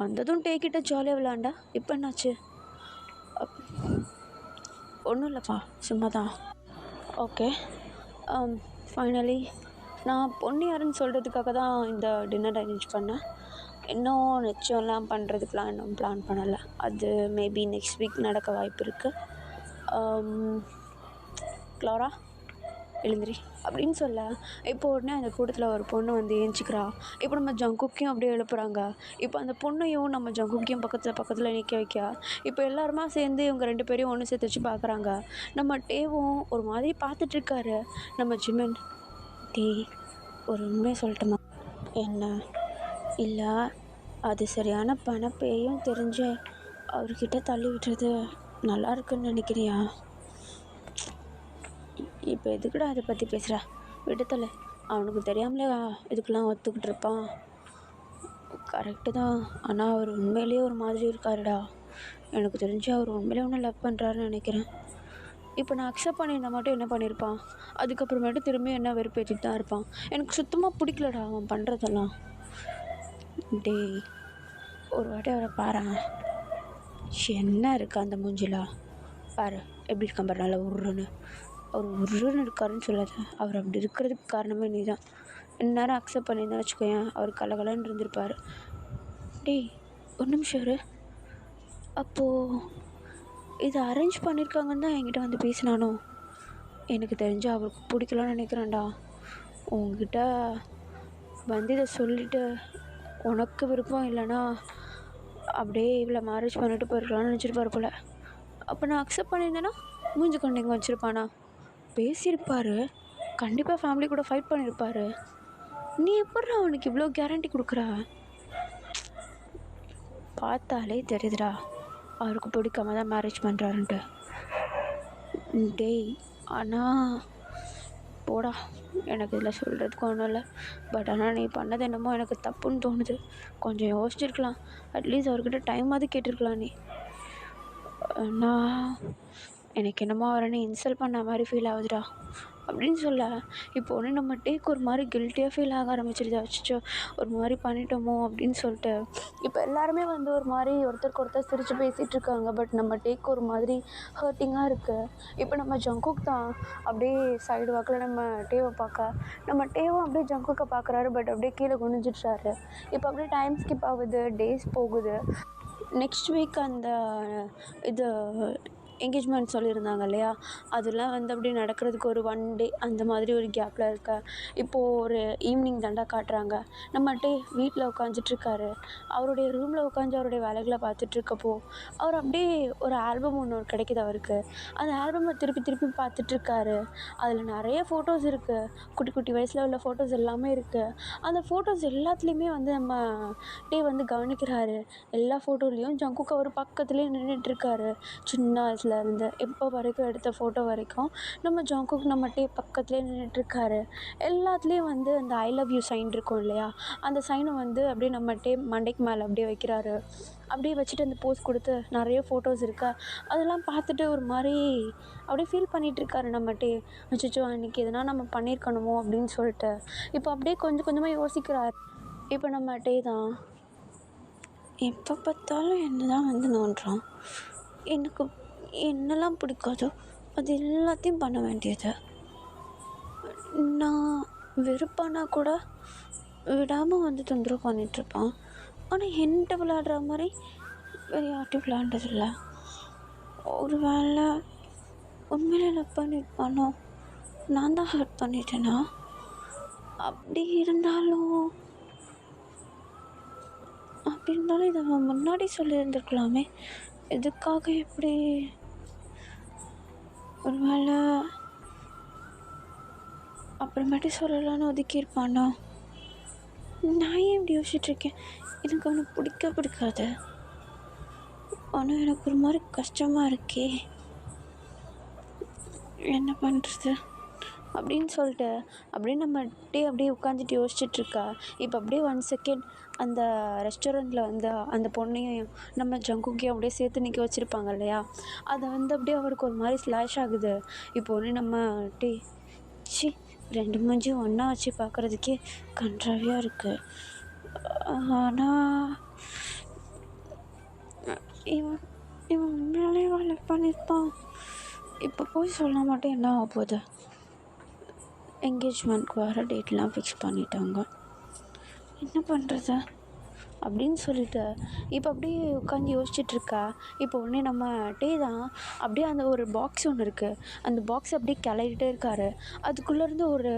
வந்ததும் டேக்கிட்ட ஜாலியாக விளாண்டா, இப்போ என்னாச்சு? ஒன்றும் இல்லைப்பா, சும்மா தான். ஓகே ஃபைனலி நான் பொண்ணு யாருன்னு சொல்கிறதுக்காக தான் இந்த டின்னர் அரேஞ்ச் பண்ணேன். இன்னும் நிச்சயம்லாம் பண்ணுறதுக்குலாம் இன்னும் பிளான் பண்ணலை. அது மேபி நெக்ஸ்ட் வீக் நடக்க வாய்ப்பு இருக்குது. க்ளாரா எழுந்திரி அப்படின்னு சொல்ல, இப்போ உடனே அந்த கூட்டத்தில் ஒரு பொண்ணு வந்து ஏஞ்சிக்கிறா. இப்போ நம்ம ஜங்குக்கையும் அப்படியே எழுப்புறாங்க. இப்போ அந்த பொண்ணையும் நம்ம ஜங்குக்கையும் பக்கத்தில் நிற்க வைக்க, இப்போ எல்லாருமா சேர்ந்து இவங்க 2 பேரையும் ஒன்று சேர்த்து வச்சு பார்க்குறாங்க. நம்ம டேவும் ஒரு மாதிரி பார்த்துட்ருக்காரு. நம்ம ஜிமின், டே ஒரு உண்மையை சொல்லட்டுமா? என்ன? இல்லை, அது சரியான பணப்பேயும் தெரிஞ்சு அவர்கிட்ட தள்ளி விட்டுறது நல்லா இருக்குன்னு நினைக்கிறியா? இப்போ எதுக்குடா அதை பற்றி பேசுகிற, விடுதலை. அவனுக்கு தெரியாமலே இதுக்கெல்லாம் ஒத்துக்கிட்டு இருப்பான். கரெக்டு தான், ஆனால் அவர் உண்மையிலேயே ஒரு மாதிரி இருக்காருடா. எனக்கு தெரிஞ்சு அவர் உண்மையிலே ஒன்றும் லவ் பண்ணுறாருன்னு நினைக்கிறேன். இப்போ நான் அக்செப்ட் பண்ணியிருந்தா மட்டும் என்ன பண்ணியிருப்பான்? அதுக்கப்புறமேட்டு திரும்பி என்ன வெறுப்பேற்றிட்டு தான் இருப்பான். எனக்கு சுத்தமாக பிடிக்கலடா அவன் பண்ணுறதெல்லாம். டே ஒரு வாட்டி அவரை பாரு, என்ன இருக்கா அந்த மூஞ்சில பாரு, எப்படி இருக்கான் பாரு, நல்லா உருன்னு. அவர் உருன்னு இருக்காருன்னு சொல்லாத, அவர் அப்படி இருக்கிறதுக்கு காரணமே நீ தான். இந்நேரம் அக்செப்ட் பண்ணியிருந்தேன் வச்சுக்கோயேன், அவர் கலகலன்னு இருந்திருப்பார். டேய் ஒரு நிமிஷம் இரு. அப்போது இதை அரேஞ்ச் பண்ணியிருக்காங்கன்னு தான் என்கிட்ட வந்து பேசினானோ? எனக்கு தெரிஞ்சு அவருக்கு பிடிக்கலன்னு நினைக்கிறேன்டா. உங்ககிட்ட வந்து இதை சொல்லிவிட்டு உனக்கு விருப்பம் இல்லைன்னா அப்படியே இவ்வளோ மேரேஜ் பண்ணிட்டு போயிருக்கலாம்னு நினச்சிருப்பார் போல். அப்போ நான் அக்செப்ட் பண்ணியிருந்தேன்னா மூஞ்சி கொண்டு இங்கே வச்சுருப்பானா? பேசியிருப்பார், கண்டிப்பாக ஃபேமிலி கூட ஃபைட் பண்ணியிருப்பார். நீ எப்பட்றா அவனுக்கு இவ்வளோ கேரண்டி கொடுக்குற? பார்த்தாலே தெரியுதுடா அவருக்கு பிடிக்காம தான் மேரேஜ் பண்ணுறாருன்ட்டு. டேய் ஆனால் போடா, எனக்கு இதில் சொல்கிறதுக்கு ஒன்றும் இல்லை. பட் ஆனால் நீ பண்ணது என்னமோ எனக்கு தப்புன்னு தோணுது. கொஞ்சம் யோசிச்சிருக்கலாம், அட்லீஸ்ட் அவர்கிட்ட டைமாவது கேட்டிருக்கலாம் நீ. நான் எனக்கு என்னமோ அவரை நீ இன்சல்ட் பண்ண மாதிரி ஃபீல் ஆகுதுடா அப்படின்னு சொல்ல. இப்போ ஒன்று நம்ம டேக் ஒரு மாதிரி கில்ட்டியாக ஃபீல் ஆக ஆரம்பிச்சிருது. அச்சோ ஒரு மாதிரி பண்ணிட்டோமோ அப்படின்னு சொல்லிட்டு. இப்போ எல்லாருமே வந்து ஒரு மாதிரி ஒருத்தருக்கு ஒருத்தர் சிரித்து பேசிகிட்டு இருக்காங்க. பட் நம்ம டேக் ஒரு மாதிரி ஹர்ட்டிங்காக இருக்குது. இப்போ நம்ம ஜங்குக் தான் அப்படியே சைடு வாக்கில் நம்ம டேவை பார்க்க, நம்ம டேவும் அப்படியே ஜங்குக்கை பார்க்குறாரு. பட் அப்படியே கீழே குனிஞ்சிட்றாரு. இப்போ அப்படியே டைம் ஸ்கிப் ஆகுது, டேஸ் போகுது. நெக்ஸ்ட் வீக் அந்த இது என்கேஜ்மெண்ட் சொல்லியிருந்தாங்க இல்லையா, அதெல்லாம் வந்து அப்படியே நடக்கிறதுக்கு ஒரு 1 டே அந்த மாதிரி ஒரு கேப்பில் இருக்க. இப்போது ஒரு ஈவினிங் தாண்டா காட்டுறாங்க. நம்ம டே வீட்டில் உட்காந்துட்ருக்காரு. அவருடைய ரூமில் உட்காந்து அவருடைய வேலைகளை பார்த்துட்ருக்கப்போ அவர் அப்படியே ஒரு ஆல்பம் ஒன்று கிடைக்கிது அவருக்கு. அந்த ஆல்பமை திருப்பி திருப்பி பார்த்துட்ருக்காரு. அதில் நிறைய ஃபோட்டோஸ் இருக்குது, குட்டி குட்டி வயசில் உள்ள ஃபோட்டோஸ் எல்லாமே இருக்குது. அந்த ஃபோட்டோஸ் எல்லாத்துலேயுமே வந்து நம்ம டே வந்து கவனிக்கிறாரு. எல்லா ஃபோட்டோலேயும் ஜங்குக் அவர் பக்கத்துலேயே நின்றுட்டுருக்காரு. சின்ன வயசுலேருந்து இப்போ வரைக்கும் எடுத்த ஃபோட்டோ வரைக்கும் நம்ம ஜங்குக் நம்ம டே பக்கத்துலேயே நின்றுட்டுருக்காரு. எல்லாத்துலேயும் வந்து அந்த ஐ லவ் யூ சைன் இருக்கும் இல்லையா, அந்த சைனை வந்து அப்படியே நம்ம டே மண்டைக்கு மேலே அப்படியே வைக்கிறாரு. அப்படியே வச்சுட்டு அந்த போஸ் கொடுத்து நிறைய ஃபோட்டோஸ் இருக்கா, அதெல்லாம் பார்த்துட்டு ஒரு மாதிரி அப்படியே ஃபீல் பண்ணிகிட்ருக்காரு நம்ம டே. அச்சோ அன்றைக்கி எதனா நம்ம பண்ணியிருக்கணுமோ அப்படின்னு சொல்லிட்டு இப்போ அப்படியே கொஞ்சம் கொஞ்சமாக யோசிக்கிறார். இப்போ நம்ம டே தான் எப்போ பார்த்தாலும் என்ன தான் வந்து நோண்டுறான். எனக்கு என்னெல்லாம் பிடிக்காதோ அது எல்லாத்தையும் பண்ண வேண்டியது. நான் வெறுப்பானா கூட விடாமல் வந்து தொந்தரவு பண்ணிகிட்ருப்பான். ஆனால் என்கிட்ட விளையாடுற மாதிரி வேறு யார்ட்டையும் விளையாண்டதில்ல. ஒரு வேளை உண்மையில லவ் பண்ணியிருப்பானோ, நான் தான் ஹர்ட் பண்ணிட்டேனா? அப்படி இருந்தாலும் இதை அவன் முன்னாடி சொல்லியிருந்துருக்கலாமே, எதுக்காக இப்படி? ஒரு வேளை அப்புறமேட்டு சொல்லலான்னு ஒதுக்கியிருப்பானோ? நான் ஏன் இப்படி யோசிச்சுட்ருக்கேன்? எனக்கு அவனை பிடிக்காது. ஆனால் எனக்கு ஒரு மாதிரி கஷ்டமாக இருக்கே, என்ன பண்ணுறது அப்படின்னு சொல்லிட்டு அப்படியே நம்ம டே அப்படியே உட்காந்துட்டு யோசிச்சுட்ருக்கா. இப்போ அப்படியே 1 செகண்ட் அந்த ரெஸ்டாரண்ட்டில் வந்து அந்த பொண்ணையும் நம்ம ஜங்குக்கையும் அப்படியே சேர்த்து நிற்க வச்சுருப்பாங்க இல்லையா, அதை வந்து அப்படியே அவருக்கு ஒரு மாதிரி ஃப்ளாஷ் ஆகுது. இப்போ ஒன்று நம்ம டே சி 2 மூஞ்சியும் ஒன்றா வச்சு பார்க்குறதுக்கே கன்றாவியாக இருக்குது. ஆனால் இவன் உண்மையாலே லவ் பண்ணியிருப்பான். இப்போ போய் சொல்ல மாட்டேன், என்ன ஆக போகுது? என்கேஜ்மெண்ட்க்கு வர டேட்லாம் ஃபிக்ஸ் பண்ணிட்டாங்க, என்ன பண்ணுறது அப்படின்னு சொல்லிட்டு இப்போ அப்படியே உட்காந்து யோசிச்சுட்ருக்கா. இப்போ உடனே நம்ம டே தான் அப்படியே அந்த ஒரு பாக்ஸ் ஒன்று இருக்குது, அந்த பாக்ஸ் அப்படியே கிளறிட்டே இருக்காரு. அதுக்குள்ளேருந்து ஒரு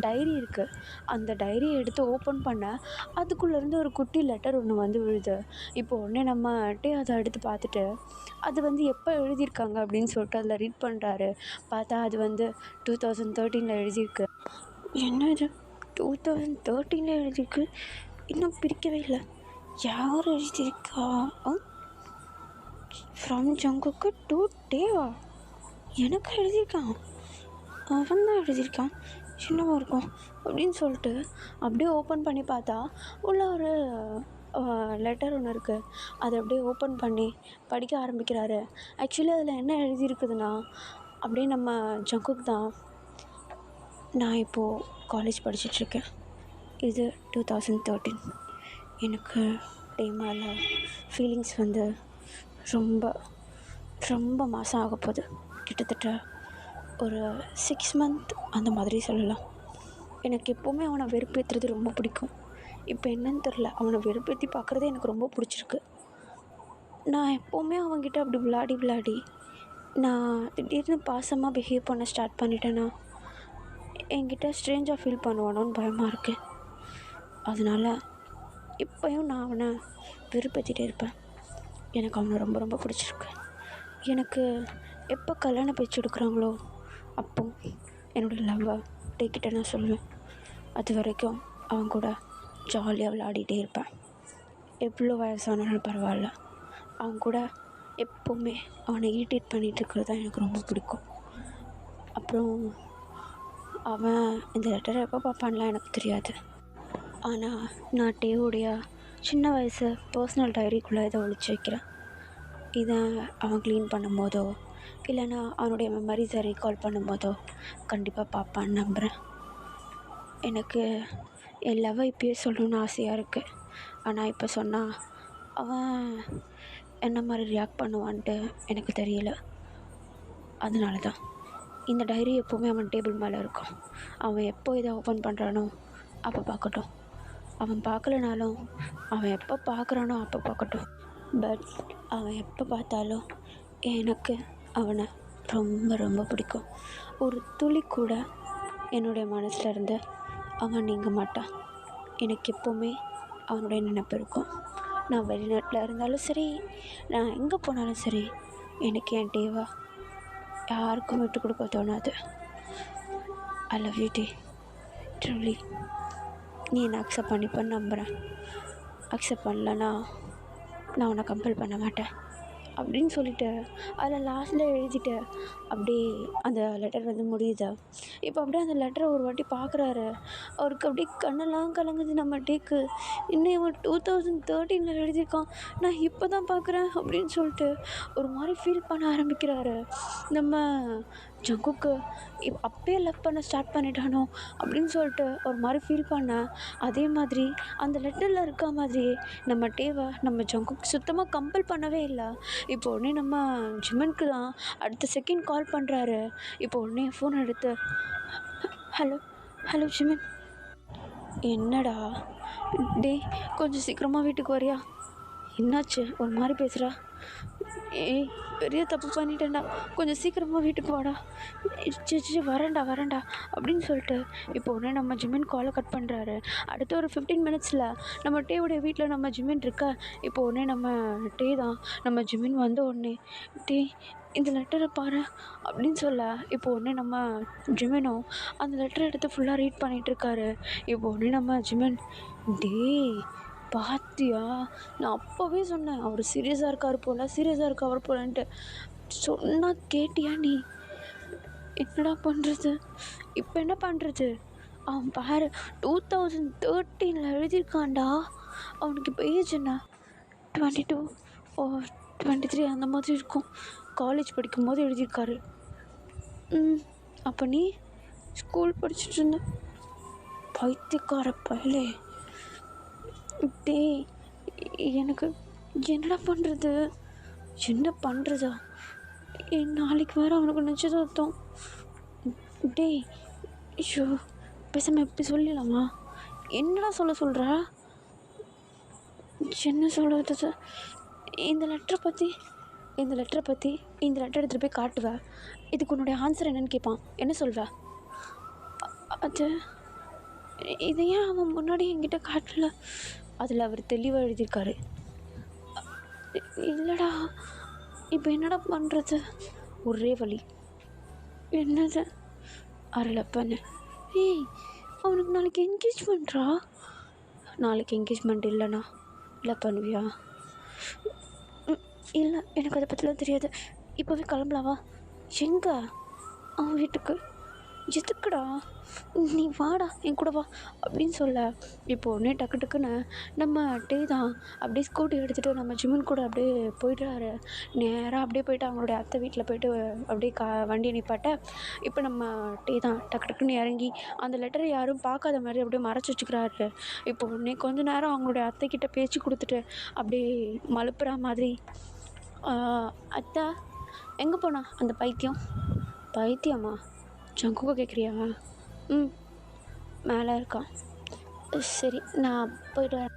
டைரி இருக்குது. அந்த டைரியை எடுத்து ஓப்பன் பண்ண அதுக்குள்ளேருந்து ஒரு குட்டி லெட்டர் ஒன்று வந்து விழுது. இப்போ உடனே நம்ம டே அதை எடுத்து பார்த்துட்டு அது வந்து எப்போ எழுதியிருக்காங்க அப்படின்னு சொல்லிட்டு அதில் ரீட் பண்ணுறாரு. பார்த்தா அது வந்து 2013 எழுதியிருக்கு. என்ன இது 2013 எழுதியிருக்கு? இன்னும் பிரிக்கவே இல்லை. யார் எழுதியிருக்கா? From ஜங்குக்கு to டேவா? எனக்கு எழுதியிருக்கான், அவன் தான் எழுதியிருக்கான், சின்னமாக இருக்கும் அப்படின்னு சொல்லிட்டு அப்படியே ஓப்பன் பண்ணி பார்த்தா உள்ள ஒரு லெட்டர் ஒன்று இருக்குது. அதை அப்படியே ஓப்பன் பண்ணி படிக்க ஆரம்பிக்கிறாரு. ஆக்சுவலி அதில் என்ன எழுதியிருக்குதுன்னா, அப்படியே நம்ம ஜங்குக் தான், நான் இப்போது காலேஜ் படிச்சிட்ருக்கேன், இது 2013, எனக்கு டே மேலே ஃபீலிங்ஸ் வந்து ரொம்ப ரொம்ப மாதம் ஆக போகுது, கிட்டத்தட்ட ஒரு 6 மந்த் அந்த மாதிரி சொல்லலாம். எனக்கு எப்போவுமே அவனை வெறுப்பேற்றுறது ரொம்ப பிடிக்கும். இப்போ என்னன்னு தெரில, அவனை வெறுப்பேற்றி பார்க்குறதே எனக்கு ரொம்ப பிடிச்சிருக்கு. நான் எப்போவுமே அவன்கிட்ட அப்படி விளாடி விளாடி நான் திடீர்னு பாசமாக பிஹேவ் பண்ண ஸ்டார்ட் பண்ணிட்டேன்னா என்கிட்ட ஸ்ட்ரேஞ்சாக ஃபீல் பண்ணுவானோன்னு பயமாக இருக்குது. அதனால் இப்போயும் நான் அவனை வெறுப்பேற்றிட்டே இருப்பேன். எனக்கு அவனை ரொம்ப ரொம்ப பிடிச்சிருக்கு. எனக்கு எப்போ கல்யாண பேச்சு எடுக்கிறாங்களோ அப்போ என்னோடய லவ்வை டேக்கிட்ட நான் சொல்லுவேன். அது வரைக்கும் அவன் கூட ஜாலியாக விளையாடிட்டே இருப்பேன். எவ்வளோ வயசானாலும் பரவாயில்ல, அவன் கூட எப்போவுமே அவனை இரிட்டேட் பண்ணிகிட்டு இருக்கிறது தான் எனக்கு ரொம்ப பிடிக்கும். அப்புறம் அவன் இந்த லெட்டரை எப்போ பார்ப்பான்லாம் எனக்கு தெரியாது. ஆனால் நான் டேவோடைய சின்ன வயசு பர்சனல் டைரிக்குள்ளே இதை ஒழிச்சு வைக்கிறேன். இதை அவன் க்ளீன் பண்ணும்போதோ இல்லைன்னா அவனுடைய மெமரிஸை ரீகால் பண்ணும்போதோ கண்டிப்பாக பார்ப்பான்னு நம்புகிறேன். எனக்கு என் லவ்வை இப்பயே சொல்லணுன்னு ஆசையாக இருக்குது. ஆனால் இப்போ சொன்னால் அவன் என்ன மாதிரி ரியாக்ட் பண்ணுவான்ட்டு எனக்கு தெரியல. அதனால தான் இந்த டைரி எப்போவுமே அவன் டேபிள் மேலே இருக்கும். அவன் எப்போ இதை ஓப்பன் பண்ணுறானோ அப்போ பார்க்கட்டும். அவன் பார்க்கலனாலும் அவன் எப்போ பார்க்குறானோ அப்போ பார்க்கட்டும். பட் அவன் எப்போ பார்த்தாலும் எனக்கு அவனை ரொம்ப ரொம்ப பிடிக்கும். ஒரு துளி கூட என்னுடைய மனசில் இருந்து அவன் நீங்க மாட்டான். எனக்கு எப்போவுமே அவனுடைய நினைப்பு இருக்கும். நான் வெளிநாட்டில் இருந்தாலும் சரி, நான் எங்கே போனாலும் சரி, எனக்கு என் டேவா யாருக்கும் விட்டு கொடுக்க தோணாது. I love you day, truly. நீ என்னை அக்செப்ட் பண்ணிப்பேன்னு நம்புகிறேன். அக்செப்ட் பண்ணலன்னா நான் உன்னை கம்பல் பண்ண மாட்டேன் அப்படின்னு சொல்லிவிட்டு அதில் லாஸ்ட்டில் எழுதிட்டு அப்படியே அந்த லெட்டர் வந்து முடியுது. இப்போ அப்படியே அந்த லெட்டரை ஒரு வாட்டி பார்க்குறாரு. அவருக்கு அப்படியே கண்ணெல்லாம் கலங்குது. நம்ம டேக்கு இன்னும் இவன் 2013 எழுதியிருக்கான், நான் இப்போ தான் பார்க்குறேன் அப்படின்னு சொல்லிட்டு ஒரு மாதிரி ஃபீல் பண்ண ஆரம்பிக்கிறாரு. நம்ம ஜங்குக்கு அப்பயே லவ் பண்ண ஸ்டார்ட் பண்ணிட்டானோ அப்படின்னு சொல்லிட்டு ஒரு மாதிரி ஃபீல் பண்ணேன். அதே மாதிரி அந்த லெட்டரில் இருக்க மாதிரி நம்ம டேவை நம்ம ஜங்குக்கு சுத்தமாக கம்பல் பண்ணவே இல்லை. இப்போ உடனே நம்ம ஜிமனுக்கு தான் அடுத்த செகண்ட் கால் பண்ணுறாரு. இப்போ உடனே ஃபோன் எடுத்து, ஹலோ ஹலோ ஜிமன், என்னடா டே கொஞ்சம் சீக்கிரமாக வீட்டுக்கு வரியா? என்னாச்சு ஒரு மாதிரி பேசுகிறா? ஏய் பெரிய தப்பு பண்ணிட்டேன்டா, கொஞ்சம் சீக்கிரமாக வீட்டுக்கு வாடா. சி வரேன்டா அப்படின்னு சொல்லிட்டு இப்போ உடனே நம்ம ஜிமின் காலை கட் பண்ணுறாரு. அடுத்த ஒரு 15 மினிட்ஸில் நம்ம டேவுடைய வீட்டில் நம்ம ஜிமின் இருக்கா. இப்போ உடனே நம்ம டே தான் நம்ம ஜிமின் வந்த உடனே, டே இந்த லெட்டரை பாரு அப்படின்னு சொல்ல, இப்போ உடனே நம்ம ஜிமினும் அந்த லெட்டரை எடுத்து ஃபுல்லாக ரீட் பண்ணிகிட்ருக்காரு. இப்போ உடனே நம்ம ஜிமின், டே பார்த்தியா, நான் அப்போவே சொன்னேன் அவர் சீரியஸாக இருக்கார் போலன்ட்டு. சொன்னால் கேட்டியா நீ? என்னடா பண்ணுறது? இப்போ என்ன பண்ணுறது? அவன் பாரு 2013 எழுதியிருக்கான்டா. அவனுக்கு இப்போ ஏஜ் என்ன, 22 ஓ 23 அந்த மாதிரி இருக்கும். காலேஜ் படிக்கும்போது எழுதியிருக்காரு. அப்போ நீ ஸ்கூல் படிச்சுட்டு இருந்த? பைத்தியக்கார பையலே. டே எனக்கு என்னடா பண்ணுறது? என்ன பண்ணுறதா? நாளைக்கு வேறு அவனுக்கு நிச்சயதார்த்தம். டே ஐயோ, பேசாமல் எப்படி சொல்லிடலாமா? என்னடா சொல்கிறா? என்ன சொல்கிறது? இந்த லெட்டரை பற்றி இந்த லெட்டர் எடுத்துகிட்டு போய் காட்டுவேன். இதுக்கு உன்னுடைய ஆன்சர் என்னன்னு கேட்பான். என்ன சொல்வ? அது இதை ஏன் அவன் முன்னாடி என்கிட்ட காட்டல? அதில் அவர் தெளிவாக எழுதியிருக்காரு. இல்லைடா, இப்போ என்னடா பண்ணுறது? ஒரே வழி. என்னது? அரளப்பண்ணு. ஏய் அவனுக்கு நாளைக்கு என்கேஜ்மெண்ட்ரா. நாளைக்கு என்கேஜ்மெண்ட் இல்லைண்ணா இல்லை பண்ணுவியா? இல்லை எனக்கு அதை பற்றிலாம் தெரியாது. இப்போவே கிளம்பலாவா? எங்கே? அவன் வீட்டுக்கு. எதுக்குடா? நீ வாடா என் கூட வா அப்படின்னு சொல்ல, இப்போ உடனே டக்குன்னு நம்ம டே தான் அப்படியே ஸ்கூட்டி எடுத்துகிட்டு நம்ம ஜிமின் கூட அப்படியே போய்ட்றாரு. நேராக அப்படியே போய்ட்டு அவங்களுடைய அத்தை வீட்டில் போய்ட்டு அப்படியே வண்டியை நிப்பாட்ட, இப்போ நம்ம டே தான் டக்குன்னு இறங்கி அந்த லெட்டரை யாரும் பார்க்காத மாதிரி அப்படியே மறைச்சி வச்சுக்கிறாரு. இப்போ உடனே கொஞ்ச நேரம் அவங்களுடைய அத்தைக்கிட்ட பேச்சு கொடுத்துட்டு அப்படியே மழுப்புற மாதிரி, அத்தை எங்கே போனா அந்த பைத்தியமா? ஜங்குக்கு கேட்குறியா? மேலே இருக்கான். சரி நான் போய்ட்டு வரேன்.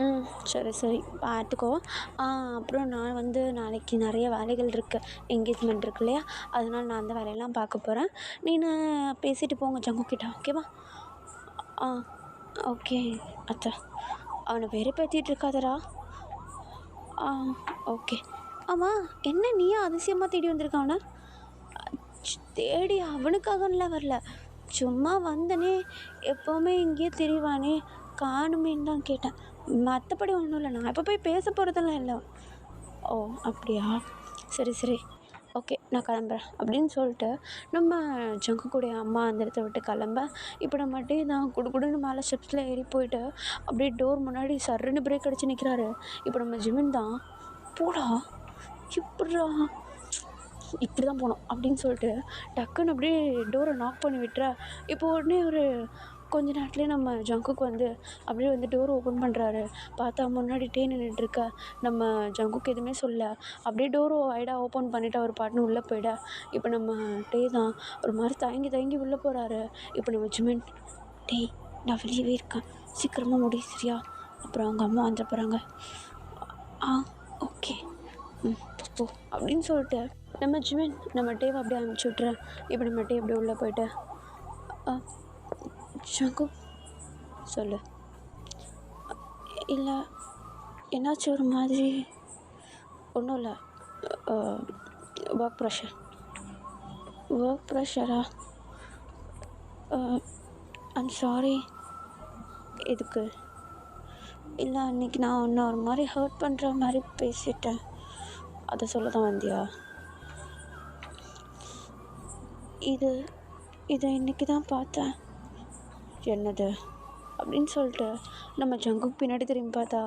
ம் சரி சரி பார்த்துக்கோ. அப்புறம் நான் வந்து நாளைக்கு நிறைய வேலைகள் இருக்குது, என்கேஜ்மெண்ட் இருக்கு இல்லையா, அதனால நான் அந்த வேலையெல்லாம் பார்க்க போகிறேன். நீனு பேசிட்டு போங்க ஜங்குக்கிட்ட, ஓகேவா? ஆ ஓகே அத்தை. அவனை வெறுப்பேற்றிட்டு இருக்காதடா. ஆ ஓகே. ஆமாம், என்ன நீயா அதிசயமாக தேடி வந்திருக்க அவனை? தேடி அவனுக்காகலாம் வரல, சும்மா வந்தனே. எப்போவுமே இங்கேயே திரிவானே, காணுமேன்னு தான் கேட்டேன். மற்றபடி ஒன்றும் இல்லை, நான் இப்போ போய் பேச போகிறதெல்லாம் இல்லை. ஓ அப்படியா, சரி சரி ஓகே நான் கிளம்புறேன் அப்படின்னு சொல்லிட்டு நம்ம ஜங்குக்குடைய அம்மா அந்த இடத்த விட்டு கிளம்ப, இப்போ நம்ம டே தான் குடுகுடுன்னு மேலே ஸ்டெப்ஸில் ஏறி போயிட்டு அப்படியே டோர் முன்னாடி சர்ருன்னு பிரேக் அடித்து நிற்கிறாரு. இப்போ நம்ம ஜிமின் தான், போடா இப்படிடா, இப்படி தான் போகணும் அப்படின்னு சொல்லிட்டு டக்குன்னு அப்படியே டோரை நாக் பண்ணி விட்டுறா. இப்போ உடனே ஒரு கொஞ்ச நேரத்துலேயே நம்ம ஜங்குக்கு வந்து அப்படியே வந்து டோர் ஓப்பன் பண்ணுறாரு. பார்த்தா முன்னாடி டே நின்றுட்டுருக்க. நம்ம ஜங்குக்கு எதுவுமே சொல்ல, அப்படியே டோரை வைடாக ஓப்பன் பண்ணிவிட்டு அவர் பாட்டுன்னு உள்ளே போயிட. இப்போ நம்ம டே தான் ஒரு மாதிரி தயங்கி தயங்கி உள்ளே போகிறாரு. இப்போ நம்ம ஜிமின், டேய் நான் வெளியவே இருக்கேன், சீக்கிரமாக முடி சரியா, அப்புறம் அவங்க அம்மா வந்துட போகிறாங்க. ஆ ஓகே போ அப்படின்னு சொல்லிட்டு நம்ம ஜிமின் நம்ம டேவை அப்படியே அனுப்பிச்சி விட்றேன். இப்போ நம்ம டே அப்படியே உள்ளே போயிட்டு ஜங்கு சொல்லு. இல்லை என்னாச்சும் ஒரு மாதிரி, ஒன்றும் இல்லை, ஒர்க் ப்ரெஷரா? I'm sorry. எதுக்கு? இல்லை அன்றைக்கி நான் ஒன்று ஒரு மாதிரி ஹர்ட் பண்ணுற மாதிரி பேசிட்டேன், அதை சொல்ல தான் வந்தியா? இதை இன்றைக்கி தான் பார்த்தேன். என்னது அப்படின்னு சொல்லிட்டு நம்ம ஜங்குக்கு பின்னாடி திரும்பி பார்த்தா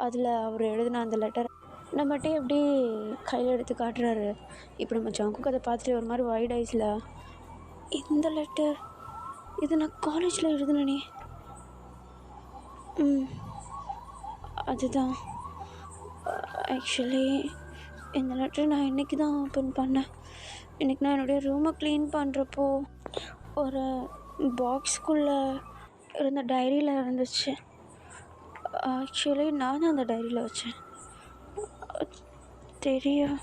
அதில் அவர் எழுதின அந்த லெட்டர் நம்மகிட்டே அப்படியே கையில் எடுத்து காட்டுறாரு. இப்போ நம்ம ஜங்குக்கு அதை பார்த்துட்டு ஒரு மாதிரி வைட் ஐஸில், இந்த லெட்டர் இது நான் காலேஜில் எழுதுனே. அதுதான் ஆக்சுவலி இந்த லெட்டர் நான் இன்றைக்கி தான் ஓப்பன் பண்ணேன். இன்றைக்கி நான் என்னுடைய ரூமை க்ளீன் பண்ணுறப்போ ஒரு பாக்ஸ்குள்ளே இருந்த டைரியில் இருந்துச்சு. ஆக்சுவலி நான் தான் அந்த டைரியில் வச்சேன். தெரியும்,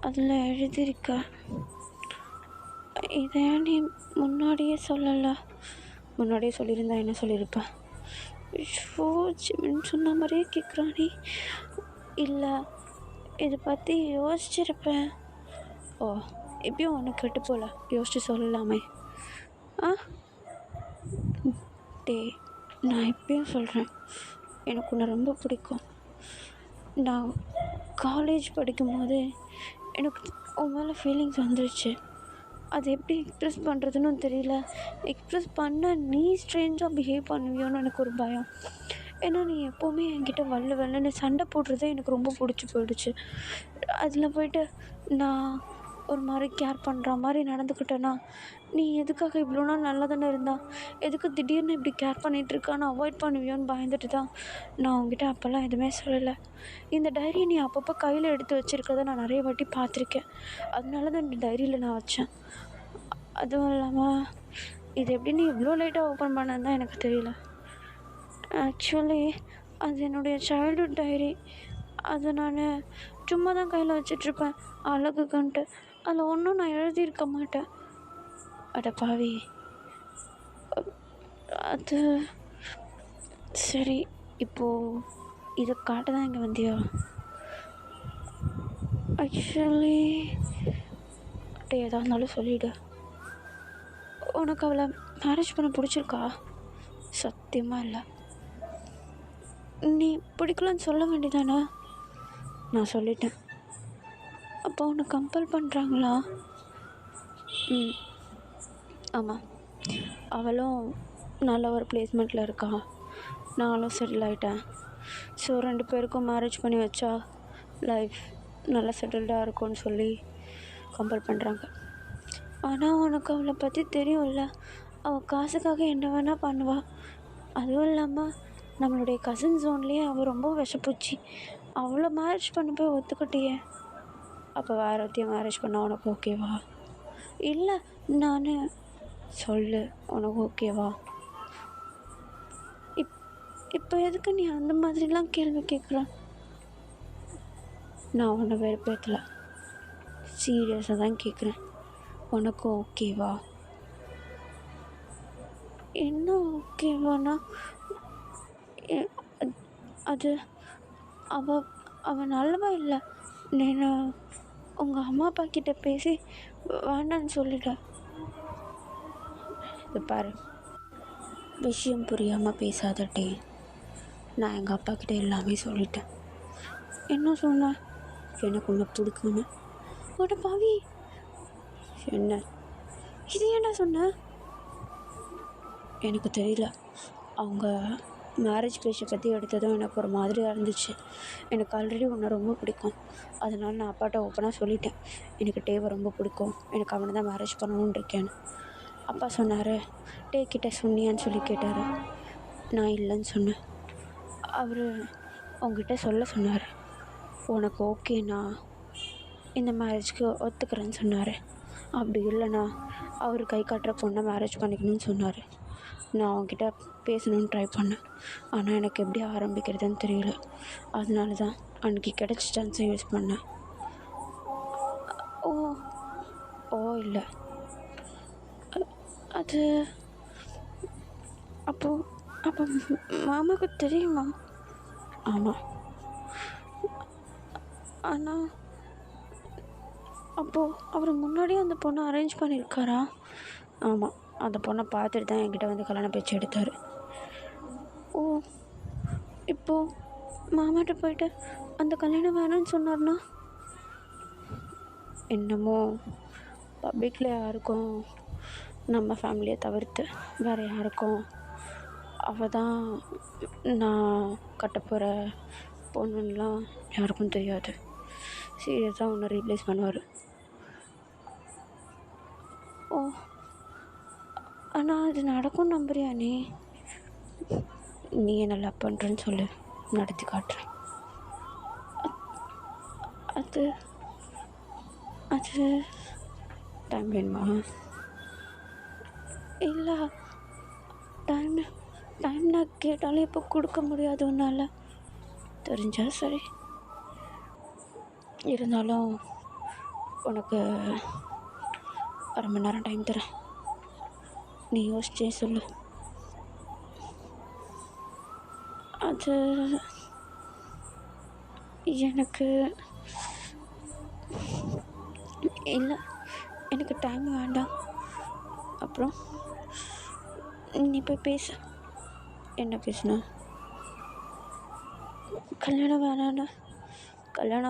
அதில் எழுதியிருக்க. இதை நீ முன்னாடியே சொல்லலை? முன்னாடியே சொல்லியிருந்தா என்ன சொல்லியிருப்பேன்? ஷோ ஜிமின் சொன்ன மாதிரியே கேட்குறானே. இல்லை இதை பற்றி யோசிச்சிருப்பேன். ஓ எப்பயும் ஒன்று கெட்டு போல யோசிச்சு சொல்லலாமே. டே நான் இப்பயும் சொல்கிறேன், எனக்கு உன்னை ரொம்ப பிடிக்கும். நான் காலேஜ் படிக்கும்போது எனக்கு உன் மேலே ஃபீலிங்ஸ் வந்துருச்சு. அது எப்படி எக்ஸ்ப்ரெஸ் பண்ணுறதுன்னு தெரியல. எக்ஸ்ப்ரெஸ் பண்ண நீ ஸ்ட்ரேஞ்சாக பிஹேவ் பண்ணுவியோன்னு எனக்கு ஒரு பயம். ஏன்னா நீ எப்போவுமே என்கிட்ட வெள்ளன்னு சண்டை போடுறதே எனக்கு ரொம்ப பிடிச்சி போயிடுச்சு. அதில் போய்ட்டு நான் ஒரு மாதிரி கேர் பண்ணுற மாதிரி நடந்துக்கிட்டேன்னா, நீ எதுக்காக இவ்வளோ நாள் நல்லா தானே இருந்தா, எதுக்கு திடீர்னு இப்படி கேர் பண்ணிகிட்ருக்கான்னு அவாய்ட் பண்ணுவியோன்னு பயந்துட்டு தான் நான் உங்ககிட்ட அப்போல்லாம் எதுவுமே சொல்லலை. இந்த டைரியை நீ அப்பப்போ கையில் எடுத்து வச்சுருக்கதை நான் நிறைய வாட்டி பார்த்துருக்கேன். அதனால தான் இந்த டைரியில் நான் வச்சேன். அதுவும் இல்லாமல் இது எப்படி நீ இவ்வளோ லேட்டாக ஓப்பன் பண்ணன்னு தான் எனக்கு தெரியல. ஆக்சுவலி அது என்னுடைய சைல்ட்ஹுட் டைரி. அதை நான் சும்மா தான் கையில் வச்சிட்ருப்பேன் அழகுக்குன்ட்டு. அதில் ஒன்றும் நான் எழுதியிருக்க மாட்டேன். அட பாவி. அது சரி, இப்போது இதை காட்ட தான் இங்கே வந்தியா? ஆக்சுவலி எதாக இருந்தாலும் சொல்லிவிடு. உனக்கு அவளை மேரேஜ் பண்ண பிடிச்சிருக்கா? சத்தியமாக இல்லை. நீ பிடிக்கலன்னு சொல்ல வேண்டியதானே? நான் சொல்லிட்டேன். அப்போ உன்னை கம்பல் பண்ணுறாங்களா? ஆமாம், அவளும் நல்ல ஒரு பிளேஸ்மெண்ட்டில் இருக்கா, நானும் செட்டில் ஆகிட்டேன். ஸோ 2 பேருக்கும் மேரேஜ் பண்ணி வச்சா லைஃப் நல்லா செட்டில்டாக இருக்கும்னு சொல்லி கம்பல் பண்ணுறாங்க. ஆனால் உனக்கு அவளை பற்றி தெரியும்ல, அவள் காசுக்காக என்ன வேணால் பண்ணுவாள். அதுவும் இல்லாமல் நம்மளுடைய கசின் ஜோன்லேயே அவள் ரொம்ப விஷப்பூச்சி. அவளை மேரேஜ் பண்ண போய் ஒத்துக்கிட்டியே. அப்போ வேறு ஒருத்தையும் மேரேஜ் பண்ண உனக்கு ஓகேவா? இல்லை நான் சொல்லு, உனக்கு ஓகேவா? இப்போ எதுக்கு நீ அந்த மாதிரிலாம் கேள்வி கேட்குற? நான் உன்னை வெறுப்பேற்றல, சீரியஸாக தான் கேட்குறேன். உனக்கு ஓகேவா? என்ன ஓகேவானா? அது அவ அவ நல்லவா இல்லை. நான் உங்கள் அம்மா அப்பா கிட்ட பேசி வேண்டான்னு சொல்லிட்டேன். இது பாரு, விஷயம் புரியாமல் பேசாதட்டே. நான் எங்கள் அப்பா கிட்ட எல்லாமே சொல்லிட்டேன். என்ன சொன்னேன்? எனக்கு உன்னை பிடிக்கும்னு. உட பாவி, என்ன இது ஏன்டா சொன்ன? எனக்கு தெரியல, அவங்க மேரேஜ் பேஷை பற்றி எடுத்ததும் எனக்கு ஒரு மாதிரியாக இருந்துச்சு. எனக்கு ஆல்ரெடி உன்னை ரொம்ப பிடிக்கும், அதனால நான் அப்பாட்ட ஓப்பனாக சொல்லிட்டேன். எனக்கு டேவை ரொம்ப பிடிக்கும், எனக்கு அவனை தான் மேரேஜ் பண்ணணுன்னு இருக்கேன்னு. அப்பா சொன்னார், டே கிட்ட சொன்னியான்னு சொல்லி கேட்டார். நான் இல்லைன்னு சொன்னேன். அவர் உங்ககிட்ட சொல்ல சொன்னார். உனக்கு ஓகேண்ணா இந்த மேரேஜ்க்கு ஒத்துக்கிறேன்னு சொன்னார். அப்படி இல்லைண்ணா அவர் கை காட்டுற பொண்ணை மேரேஜ் பண்ணிக்கணும்னு சொன்னார். நான் அவங்ககிட்ட பேசணுன்னு ட்ரை பண்ணேன், ஆனால் எனக்கு எப்படி ஆரம்பிக்கிறதுன்னு தெரியல. அதனால தான் அன்றைக்கி கிடச்ச சான்ஸை யூஸ் பண்ணேன். ஓ ஓ இல்லை, அது அப்போ அப்போ மாமாவுக்கு தெரியுமா? ஆமாம். ஆனால் அப்போது அவர் முன்னாடியே அந்த பொண்ணை அரேஞ்ச் பண்ணியிருக்காரா? ஆமாம், அந்த பொண்ணை பார்த்துட்டு தான் என்கிட்ட வந்து கல்யாண பேச்சு எடுத்தார். ஓ, இப்போது மாமாட்ட போயிட்டு அந்த கல்யாணம் வேணான்னு சொன்னார்னா? என்னமோ பப்ளிக்கில் யாருக்கும் நம்ம ஃபேமிலியை தவிர்த்து வேறு யாருக்கும் அவள் தான் நான் கட்டப்போகிற பொண்ணுன்னெலாம் யாருக்கும் தெரியாது. சீரியஸாக ஒன்று ரீப்ளேஸ் பண்ணுவார். ஓ, ஆனால் அது நடக்கும் நம்புறியா நீ? நீ என்ன லவ் பண்ணுறேன்னு சொல்லு, நடத்தி காட்டுறேன். அது அது டைம் வேணுமா? இல்லை, டைம் நான் கேட்டாலும் இப்போ கொடுக்க முடியாது உன்னால். தெரிஞ்சா சரி, இருந்தாலும் உனக்கு 1/2 மணி நேரம் டைம் தரேன். நீ யோசிச்சே சொல்லு. அது எனக்கு இல்லை, எனக்கு டைம் வேண்டாம். அப்புறம் நீ போய் பேசு. என்ன பேசணும்? கல்யாணம்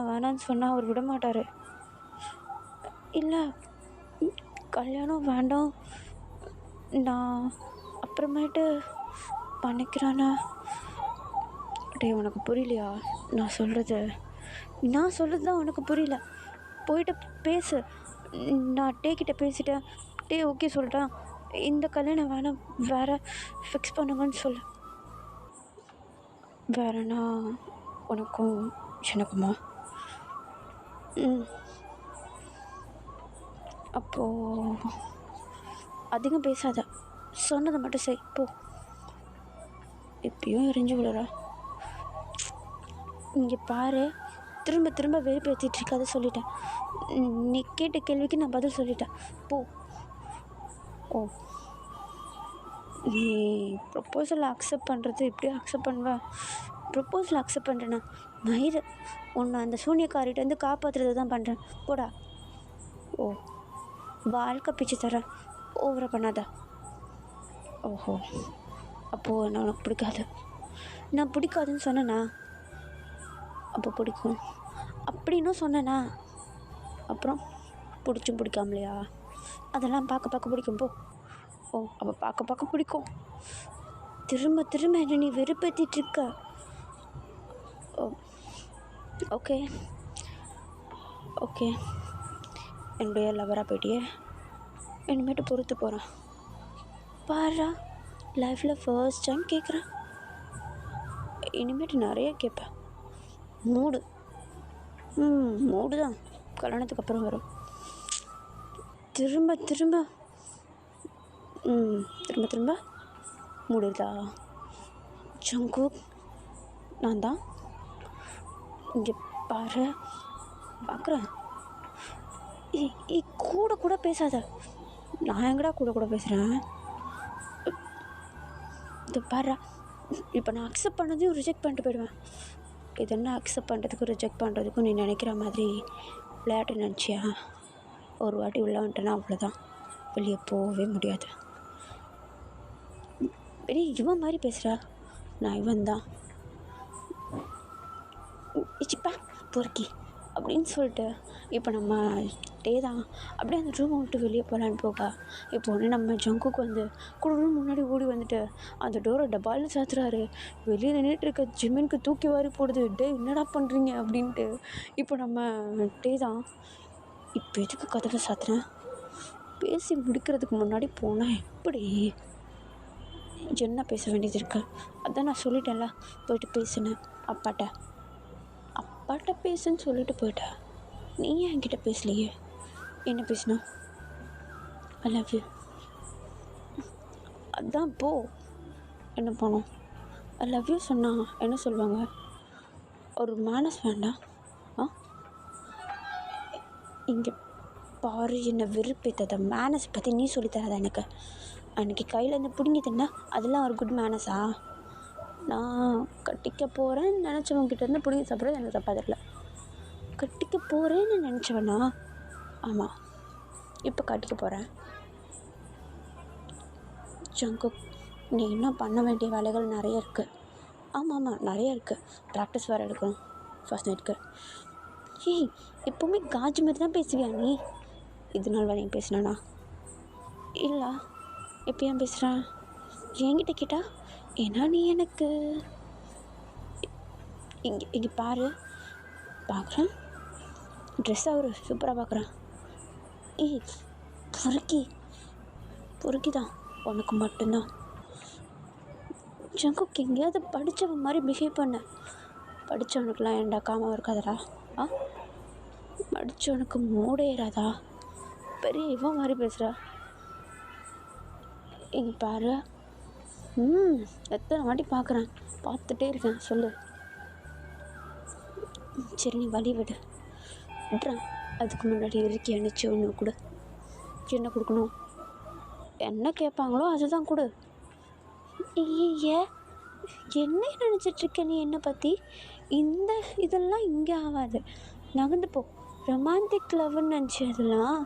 வேணான்னு சொன்னால் அவர் விட மாட்டார். இல்லை, கல்யாணம் வேண்டாம், நான் அப்புறமேட்டு பண்ணிக்கிறேன்னா? டே, உனக்கு புரியலையா நான் சொல்கிறது தான் உனக்கு புரியல. போயிட்டு பேசு. நான் டேக்கிட்ட பேசிட்டேன், டே ஓகே சொல்லிட்டேன், இந்த கல்யாணம் வேணாம், வேறு ஃபிக்ஸ் பண்ணுங்கன்னு சொல்லு. வேறனா உனக்கும் எனக்குமா? அப்போது அதிகம் பேசாத, சொன்னதை மட்டும் செய் போ. இப்பயும் எரிஞ்சு விடுறா. இங்கே பாரு, திரும்ப வெறுப்பேற்றிட்டு இருக்காத சொல்லிட்டேன். நீ கேட்ட கேள்விக்கு நான் பதில் சொல்லிட்டேன், போ. ஓ, நீ ப்ரொப்போசலை அக்செப்ட் பண்ணுறது இப்படியே அக்செப்ட் பண்ணுவேன்? ப்ரொப்போசலை அக்செப்ட் பண்ணுறேண்ணா மயிறு, உன்னை அந்த சூனியக்காரிட்டேருந்து காப்பாற்றுறது தான் பண்ணுறேன், போடா. ஓ, வாழ்க்கை பிச்சு தரேன், ஓவராக பண்ணாத. ஓஹோ, அப்போது என்ன உனக்கு பிடிக்காது? நான் பிடிக்காதுன்னு சொன்னேண்ணா? அப்போ பிடிக்கும் அப்படின்னு சொன்னேண்ணா? அப்புறம் பிடிச்சும் பிடிக்காமலையா? அதெல்லாம் பார்க்க பிடிக்கும், போ. ஓ, அப்போ பார்க்க பிடிக்கும். திரும்ப என்ன நீ வெறுப்பேற்றிட்டுருக்க. ஓ, ஓகே என்னுடைய லவராக போயிட்டியே, இனிமேட்டு பொறுத்து போகிறேன். பாரா, லைஃப்பில் ஃபர்ஸ்ட் டைம் கேட்குறேன். இனிமேட்டு நிறைய கேட்பேன். மூடு தான் கல்யாணத்துக்கு அப்புறம் வரும். திரும்ப மூடுதா? ஜங்குக், நான் தான். இங்கே பாரு, பார்க்குறேன். கூட கூட பேசாத. நான் எங்கடா கூட கூட பேசுகிறேன்? இது பாரு, இப்போ நான் அக்செப்ட் பண்ணதையும் ரிஜெக்ட் பண்ணிட்டு போயிடுவேன். இது என்ன அக்செப்ட் பண்ணுறதுக்கும் ரிஜெக்ட் பண்ணுறதுக்கும் நீ நினைக்கிற மாதிரி விளையாட்டு நினச்சியா? ஒரு வாட்டி உள்ளே வந்துட்டேன்னா அவ்வளோதான், வெளியே போகவே முடியாது. வெளியே இவன் மாதிரி பேசுகிறா? நான் இவன் தான். இச்சிப்பா பொறுக்கி அப்படின்னு சொல்லிட்டு இப்போ நம்ம டே தான் அப்படியே அந்த ரூமை விட்டு வெளியே போகலான்னு போக, இப்போ உடனே நம்ம ஜங்குக்கு வந்து குழுன்னு முன்னாடி ஓடி வந்துட்டு அந்த டோரை டபால்னு சாத்துறாரு. வெளியே நின்றுட்டு இருக்க ஜிமினுக்கு தூக்கி வாரி போடுது. டே என்னடா பண்ணுறீங்க அப்படின்ட்டு. இப்போ நம்ம டே தான், இப்போ எதுக்கு கதவை சாத்துறேன்? பேசி முடிக்கிறதுக்கு முன்னாடி போனால் எப்படி? என்ன பேச வேண்டியது இருக்கு? அதான் நான் சொல்லிட்டேன்ல, போயிட்டு பேசுனேன் அப்பாட்ட. அப்பாட்ட பேசுன்னு சொல்லிட்டு போயிட்டேன். நீ ஏன் என்கிட்ட பேசலையே? என்ன பேசினா? I love you. அதான் போ, என்ன போனோம்? ஐ லவ் யூ சொன்னால் என்ன சொல்லுவாங்க? ஒரு மேனஸ் வேண்டாம்? இங்கே பாரு, என்னை வெறுப்பேற்றாத. மேனஸ் பற்றி நீ சொல்லித்தராத எனக்கு. அன்றைக்கி கையிலேருந்து பிடுங்கி தின்னா அதெல்லாம் ஒரு குட் மேனஸா? நான் கட்டிக்க போகிறேன்னு நினச்சவங்கிட்டேருந்து பிடுங்கி சாப்பிட்றது எனக்கு தப்பாக தெரியல. கட்டிக்க போகிறேன்னு நினச்சவனா? ஆமாம், இப்போ கட்டிக்க போகிறேன். ஜங்குக், நீ இன்னும் பண்ண வேண்டிய வேலைகள் நிறைய இருக்குது. ஆமாம் நிறைய இருக்குது. ப்ராக்டிஸ் வேறு எடுக்கணும் ஃபர்ஸ்ட் நைட்டுக்கு. ஏய், எப்போவுமே காஜ் மாதிரி தான் பேசுவியா நீ? இது நாள் வரையும் பேசினானா? இல்லை. எப்போ ஏன் பேசுகிறேன்? என்கிட்ட கேட்டா? ஏன்னா நீ எனக்கு இங்கே பாரு, பார்க்குறேன் ட்ரெஸ் அவர் சூப்பராக பார்க்குறேன். ஏய் பொறுக்கி தான் உனக்கு மட்டும்தான். ஜங்குக்கு எங்கேயாவது படித்தவன் மாதிரி பிஹேவ் பண்ண. படித்தவனுக்குலாம் ஏன்டா காமம் இருக்காதடா? படித்தவனுக்கு மூடே ஏறாதா? பெரிய இவன் மாதிரி பேசுகிறா. இங்கே பாரு, எத்தனை வாட்டி பார்க்குறேன், பார்த்துட்டே இருக்கேன். சொல்லு. சரி, நீ வழி விடுறேன். அதுக்கு முன்னாடி இறுக்கி அணைச்சி ஒன்று கொடு. என்ன கொடுக்கணும்? என்ன கேட்பாங்களோ அதுதான் கொடு. என்ன நினச்சிட்ருக்க நீ என்னை பற்றி? இந்த இதெல்லாம் இங்கே ஆகாது, நகர்ந்து போ. ரொமான்டிக் லவ்னு நினச்சி அதெல்லாம்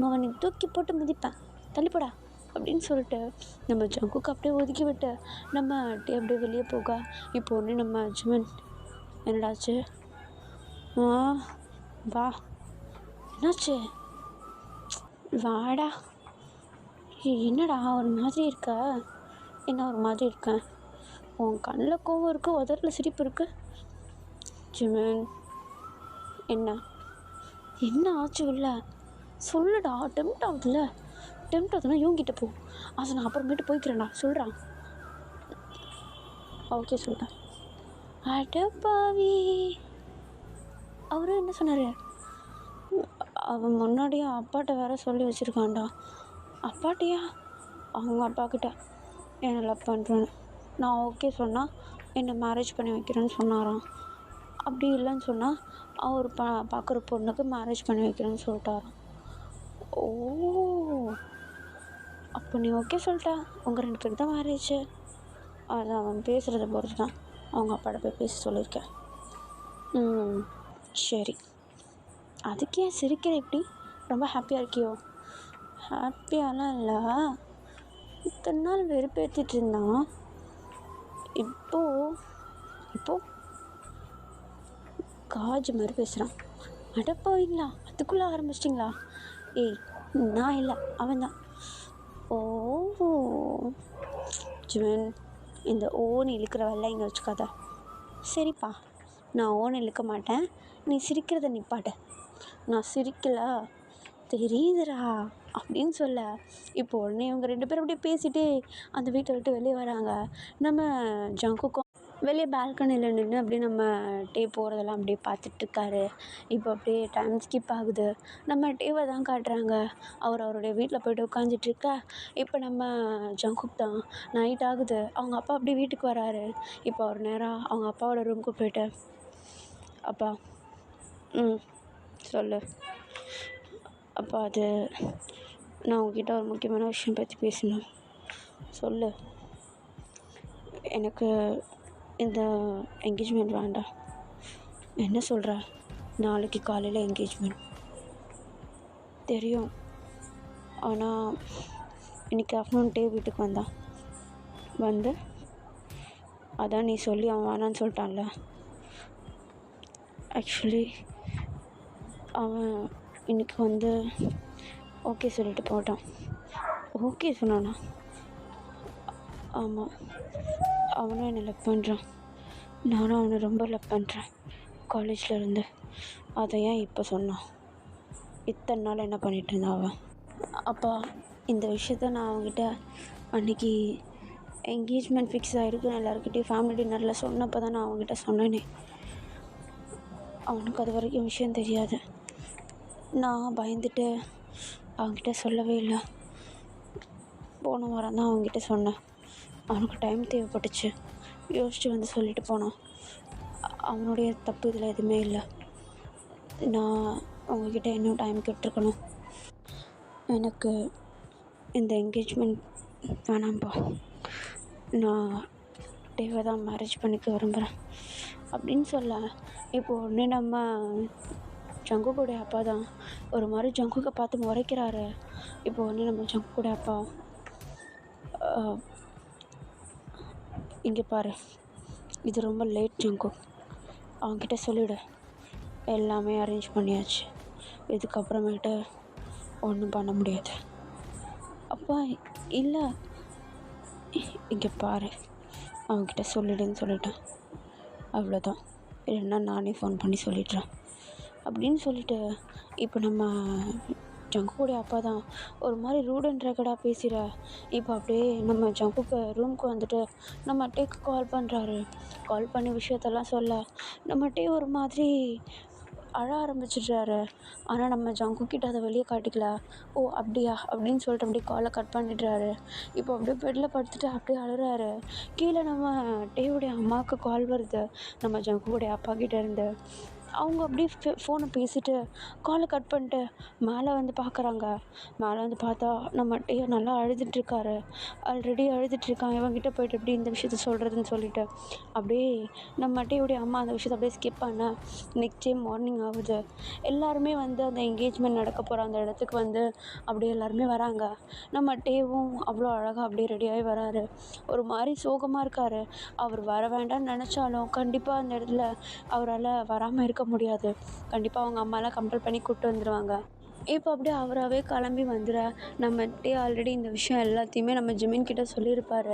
அவனை தூக்கி போட்டு மிதிப்பேன். தள்ளிப்படா அப்படின்னு சொல்லிட்டு நம்ம ஜங்குக்கு அப்படியே ஒதுக்கி விட்டு நம்ம அப்படியே வெளியே போக, இப்போ ஒன்று நம்ம ஜிமன், என்னடாச்சு? வா, என்னாச்சு? வாடா. என்னடா ஒரு மாதிரி இருக்க? என்ன ஒரு மாதிரி இருக்கேன்? உன் கண்ணில் கோவம் இருக்குது, உதறில் சிரிப்பு இருக்குது. ஜிமன், என்ன ஆச்சு? இல்லை சொல்லுடா. டெம்ட் ஆகுதுல்ல? டெம்ட் ஆகுதுன்னா இவங்கிட்ட போ. அதை நான் அப்புறமேட்டு போய்க்கிறேன்டா. சொல்கிறான். ஓகே சொல்கிறேன். அடப்பாவி, அவரும் என்ன சொன்னார்? அவன் முன்னாடியே அப்பாட்ட வேற சொல்லி வச்சுருக்கான்டா. அப்பாட்டியா? அவங்க அப்பாக்கிட்ட என்னை லவ் பண்ணுறேன்னு. நான் ஓகே சொன்னால் என்னை மேரேஜ் பண்ணி வைக்கிறேன்னு சொன்னாராம். அப்படி இல்லைன்னு சொன்னால் அவர் பார்க்குற பொண்ணுக்கு மேரேஜ் பண்ணி வைக்கிறேன்னு சொல்லிட்டாராம். ஓ, அப்போ நீ ஓகே சொல்லிட்டா? உங்கள் 2 பேருக்கு தான் மேரேஜ். அது அவன் பேசுகிறத பொறுத்து தான். அவங்க அப்பாட்ட போய் பேச சொல்லியிருக்கேன். சரி, அதுக்கு ஏன் சிரிக்கிற? இப்படி ரொம்ப ஹாப்பியாக இருக்கியோ? ஹாப்பியாலாம் இல்லை, இத்தனை நாள் வெறுப்பேற்றிட்டு இருந்தான். இப்போ காஜ் மாதிரி பேசுகிறான். அடப்பாவீங்களா, அதுக்குள்ளே ஆரம்பிச்சிட்டிங்களா? ஏய், நான் இல்லை, அவன் தான். ஓ ஜிவன், இந்த ஓன் இழுக்கிற வேலை இங்கே வச்சுக்காத. சரிப்பா, நான் ஓன் இழுக்க மாட்டேன். நீ சிரிக்கிறத நிப்பாட்ட. நான் சிரிக்கலை தெரியுதுடா அப்படின்னு சொல்ல, இப்போ உடனே இவங்க 2 பேரும் அப்படியே பேசிகிட்டே அந்த வீட்டை விட்டு வெளியே வராங்க. நம்ம ஜங்குக்கும் வெளியே பால்கனியில் நின்று அப்படியே நம்ம டே போகிறதெல்லாம் அப்படியே பார்த்துட்ருக்காரு. இப்போ அப்படியே டைம் ஸ்கிப் ஆகுது. நம்ம டேவை தான் காட்டுறாங்க. அவருடைய வீட்டில் போய்ட்டு உட்காந்துட்ருக்க. இப்போ நம்ம ஜங்குக் தான் நைட் ஆகுது. அவங்க அப்பா அப்படியே வீட்டுக்கு வராரு. இப்போ அவர் நேராக அவங்க அப்பாவோட ரூமுக்கு போய்ட்டு, அப்பா சொல்லு அப்பா, அது நான் உங்ககிட்ட ஒரு முக்கியமான விஷயம் பற்றி பேசணும். சொல்லு. எனக்கு இந்த என்கேஜ்மெண்ட் வேண்டாம். என்ன சொல்கிற? நாளைக்கு காலையில் என்கேஜ்மெண்ட். தெரியும், ஆனால் இன்றைக்கி ஆஃப்டர்நூன் டே வீட்டுக்கு வந்து அதான் நீ சொல்லி அவன் வேணான்னு சொல்லிட்டான்ல. ஆக்சுவலி அவன் இன்றைக்கி ஓகே சொல்லிட்டு போட்டான். ஓகே சொன்னானா? ஆமாம், அவனும் என்னை லவ் பண்ணுறான். நானும் அவனை ரொம்ப லவ் பண்ணுறேன் காலேஜில் இருந்து. அதை ஏன் இப்போ சொன்னான்? இத்தனை நாள் என்ன பண்ணிகிட்டு இருந்தான் அவன்? அப்பா, இந்த விஷயத்த நான் அவங்ககிட்ட அன்றைக்கி என்கேஜ்மெண்ட் ஃபிக்ஸ் ஆகிருக்குன்னு எல்லாருக்கிட்டையும் ஃபேமிலி டின்னரில் சொன்னப்போ தான் நான் அவங்ககிட்ட சொன்னேனே. அவனுக்கு அது வரைக்கும் விஷயம் தெரியாது. நான் பயந்துட்டு அவங்ககிட்ட சொல்லவே இல்லை. போன வாரம் தான் அவங்ககிட்ட சொன்னேன். அவனுக்கு டைம் தேவைப்பட்டுச்சு. யோசித்து சொல்லிட்டு போனான். அவனுடைய தப்பு இதில் எதுவுமே இல்லை. நான் அவங்கக்கிட்ட இன்னும் டைம் கேட்டிருக்கணும். எனக்கு இந்த என்கேஜ்மெண்ட் வேணாம்ப்பா. நான் டேவை தான் மேரேஜ் பண்ணிக்க விரும்புகிறேன் அப்படின்னு சொல்ல, இப்போ உடனே நம்ம ஜங்குக்குடைய அப்பா தான் ஒரு மாதிரி ஜங்குக்கை பார்த்து முறைக்கிறாரு. இப்போ உடனே நம்ம ஜங்குக்குடைய அப்பா, இங்கே பாரு, இது ரொம்ப லேட் ஜங்குக். அவங்ககிட்ட சொல்லிவிடு, எல்லாமே அரேஞ்ச் பண்ணியாச்சு. இதுக்கப்புறமேட்டு ஒன்றும் பண்ண முடியாது. அப்பா இல்லை, இங்கே பாரு, அவங்ககிட்ட சொல்லிடுன்னு சொல்லிட்டேன், அவ்வளோதான். இல்லைன்னா நானே ஃபோன் பண்ணி சொல்லிடுறேன் அப்படின்னு சொல்லிவிட்டு, இப்போ நம்ம ஜங்குடைய அப்பா தான் ஒரு மாதிரி ரூட் அண்ட் ரெக்கார்டாக பேசுகிற. இப்போ அப்படியே நம்ம ஜங்குக்கு ரூமுக்கு வந்துட்டு நம்ம டேக்கு கால் பண்ணுறாரு. கால் பண்ணி விஷயத்தெல்லாம் சொல்ல, நம்ம டே ஒரு மாதிரி அழ ஆரம்பிச்சிடுறாரு. ஆனால் நம்ம ஜங்குக்கிட்ட அதை வெளியே காட்டிக்கல. ஓ அப்படியா அப்படின்னு சொல்லிட்டு அப்படியே காலை கட் பண்ணிடுறாரு. இப்போ அப்படியே பெட்டில் படுத்துட்டு அப்படியே அழுறாரு. கீழே நம்ம டேவுடைய அம்மாவுக்கு கால் வருது நம்ம ஜங்குடைய அப்பா கிட்டே இருந்து. அவங்க அப்படியே ஃபோனை பேசிவிட்டு காலை கட் பண்ணிட்டு மேலே பார்க்குறாங்க. மேலே பார்த்தா நம்ம டே நல்லா அழுதுட்ருக்காரு. ஆல்ரெடி அழுதுட்ருக்கான். இவங்கிட்ட போய்ட்டு எப்படி இந்த விஷயத்த சொல்கிறதுன்னு சொல்லிட்டு அப்படியே நம்ம டேவுடைய அம்மா அந்த விஷயத்த அப்படியே ஸ்கிப் பண்ண. நெக்ஸ்ட் டே மார்னிங் ஆகுது. எல்லாருமே அந்த என்கேஜ்மெண்ட் நடக்க போகிற அந்த இடத்துக்கு அப்படியே எல்லாருமே வராங்க. நம்ம டேவும் அவ்வளோ அழகாக அப்படியே ரெடியாகி வராரு. ஒரு மாதிரி சோகமாக இருக்கார். அவர் வர வேண்டாம்னு நினச்சாலும் கண்டிப்பாக அந்த இடத்துல அவரால் வராமல் இருக்க முடியாது. கண்டிப்பாக அவங்க அம்மாலாம் கம்பல் பண்ணி கூப்பிட்டு வந்துடுவாங்க. இப்போ அப்படியே அவராகவே கிளம்பி வந்துட, நம்ம டே ஆல்ரெடி இந்த விஷயம் எல்லாத்தையுமே நம்ம ஜிமின் கிட்ட சொல்லியிருப்பார்.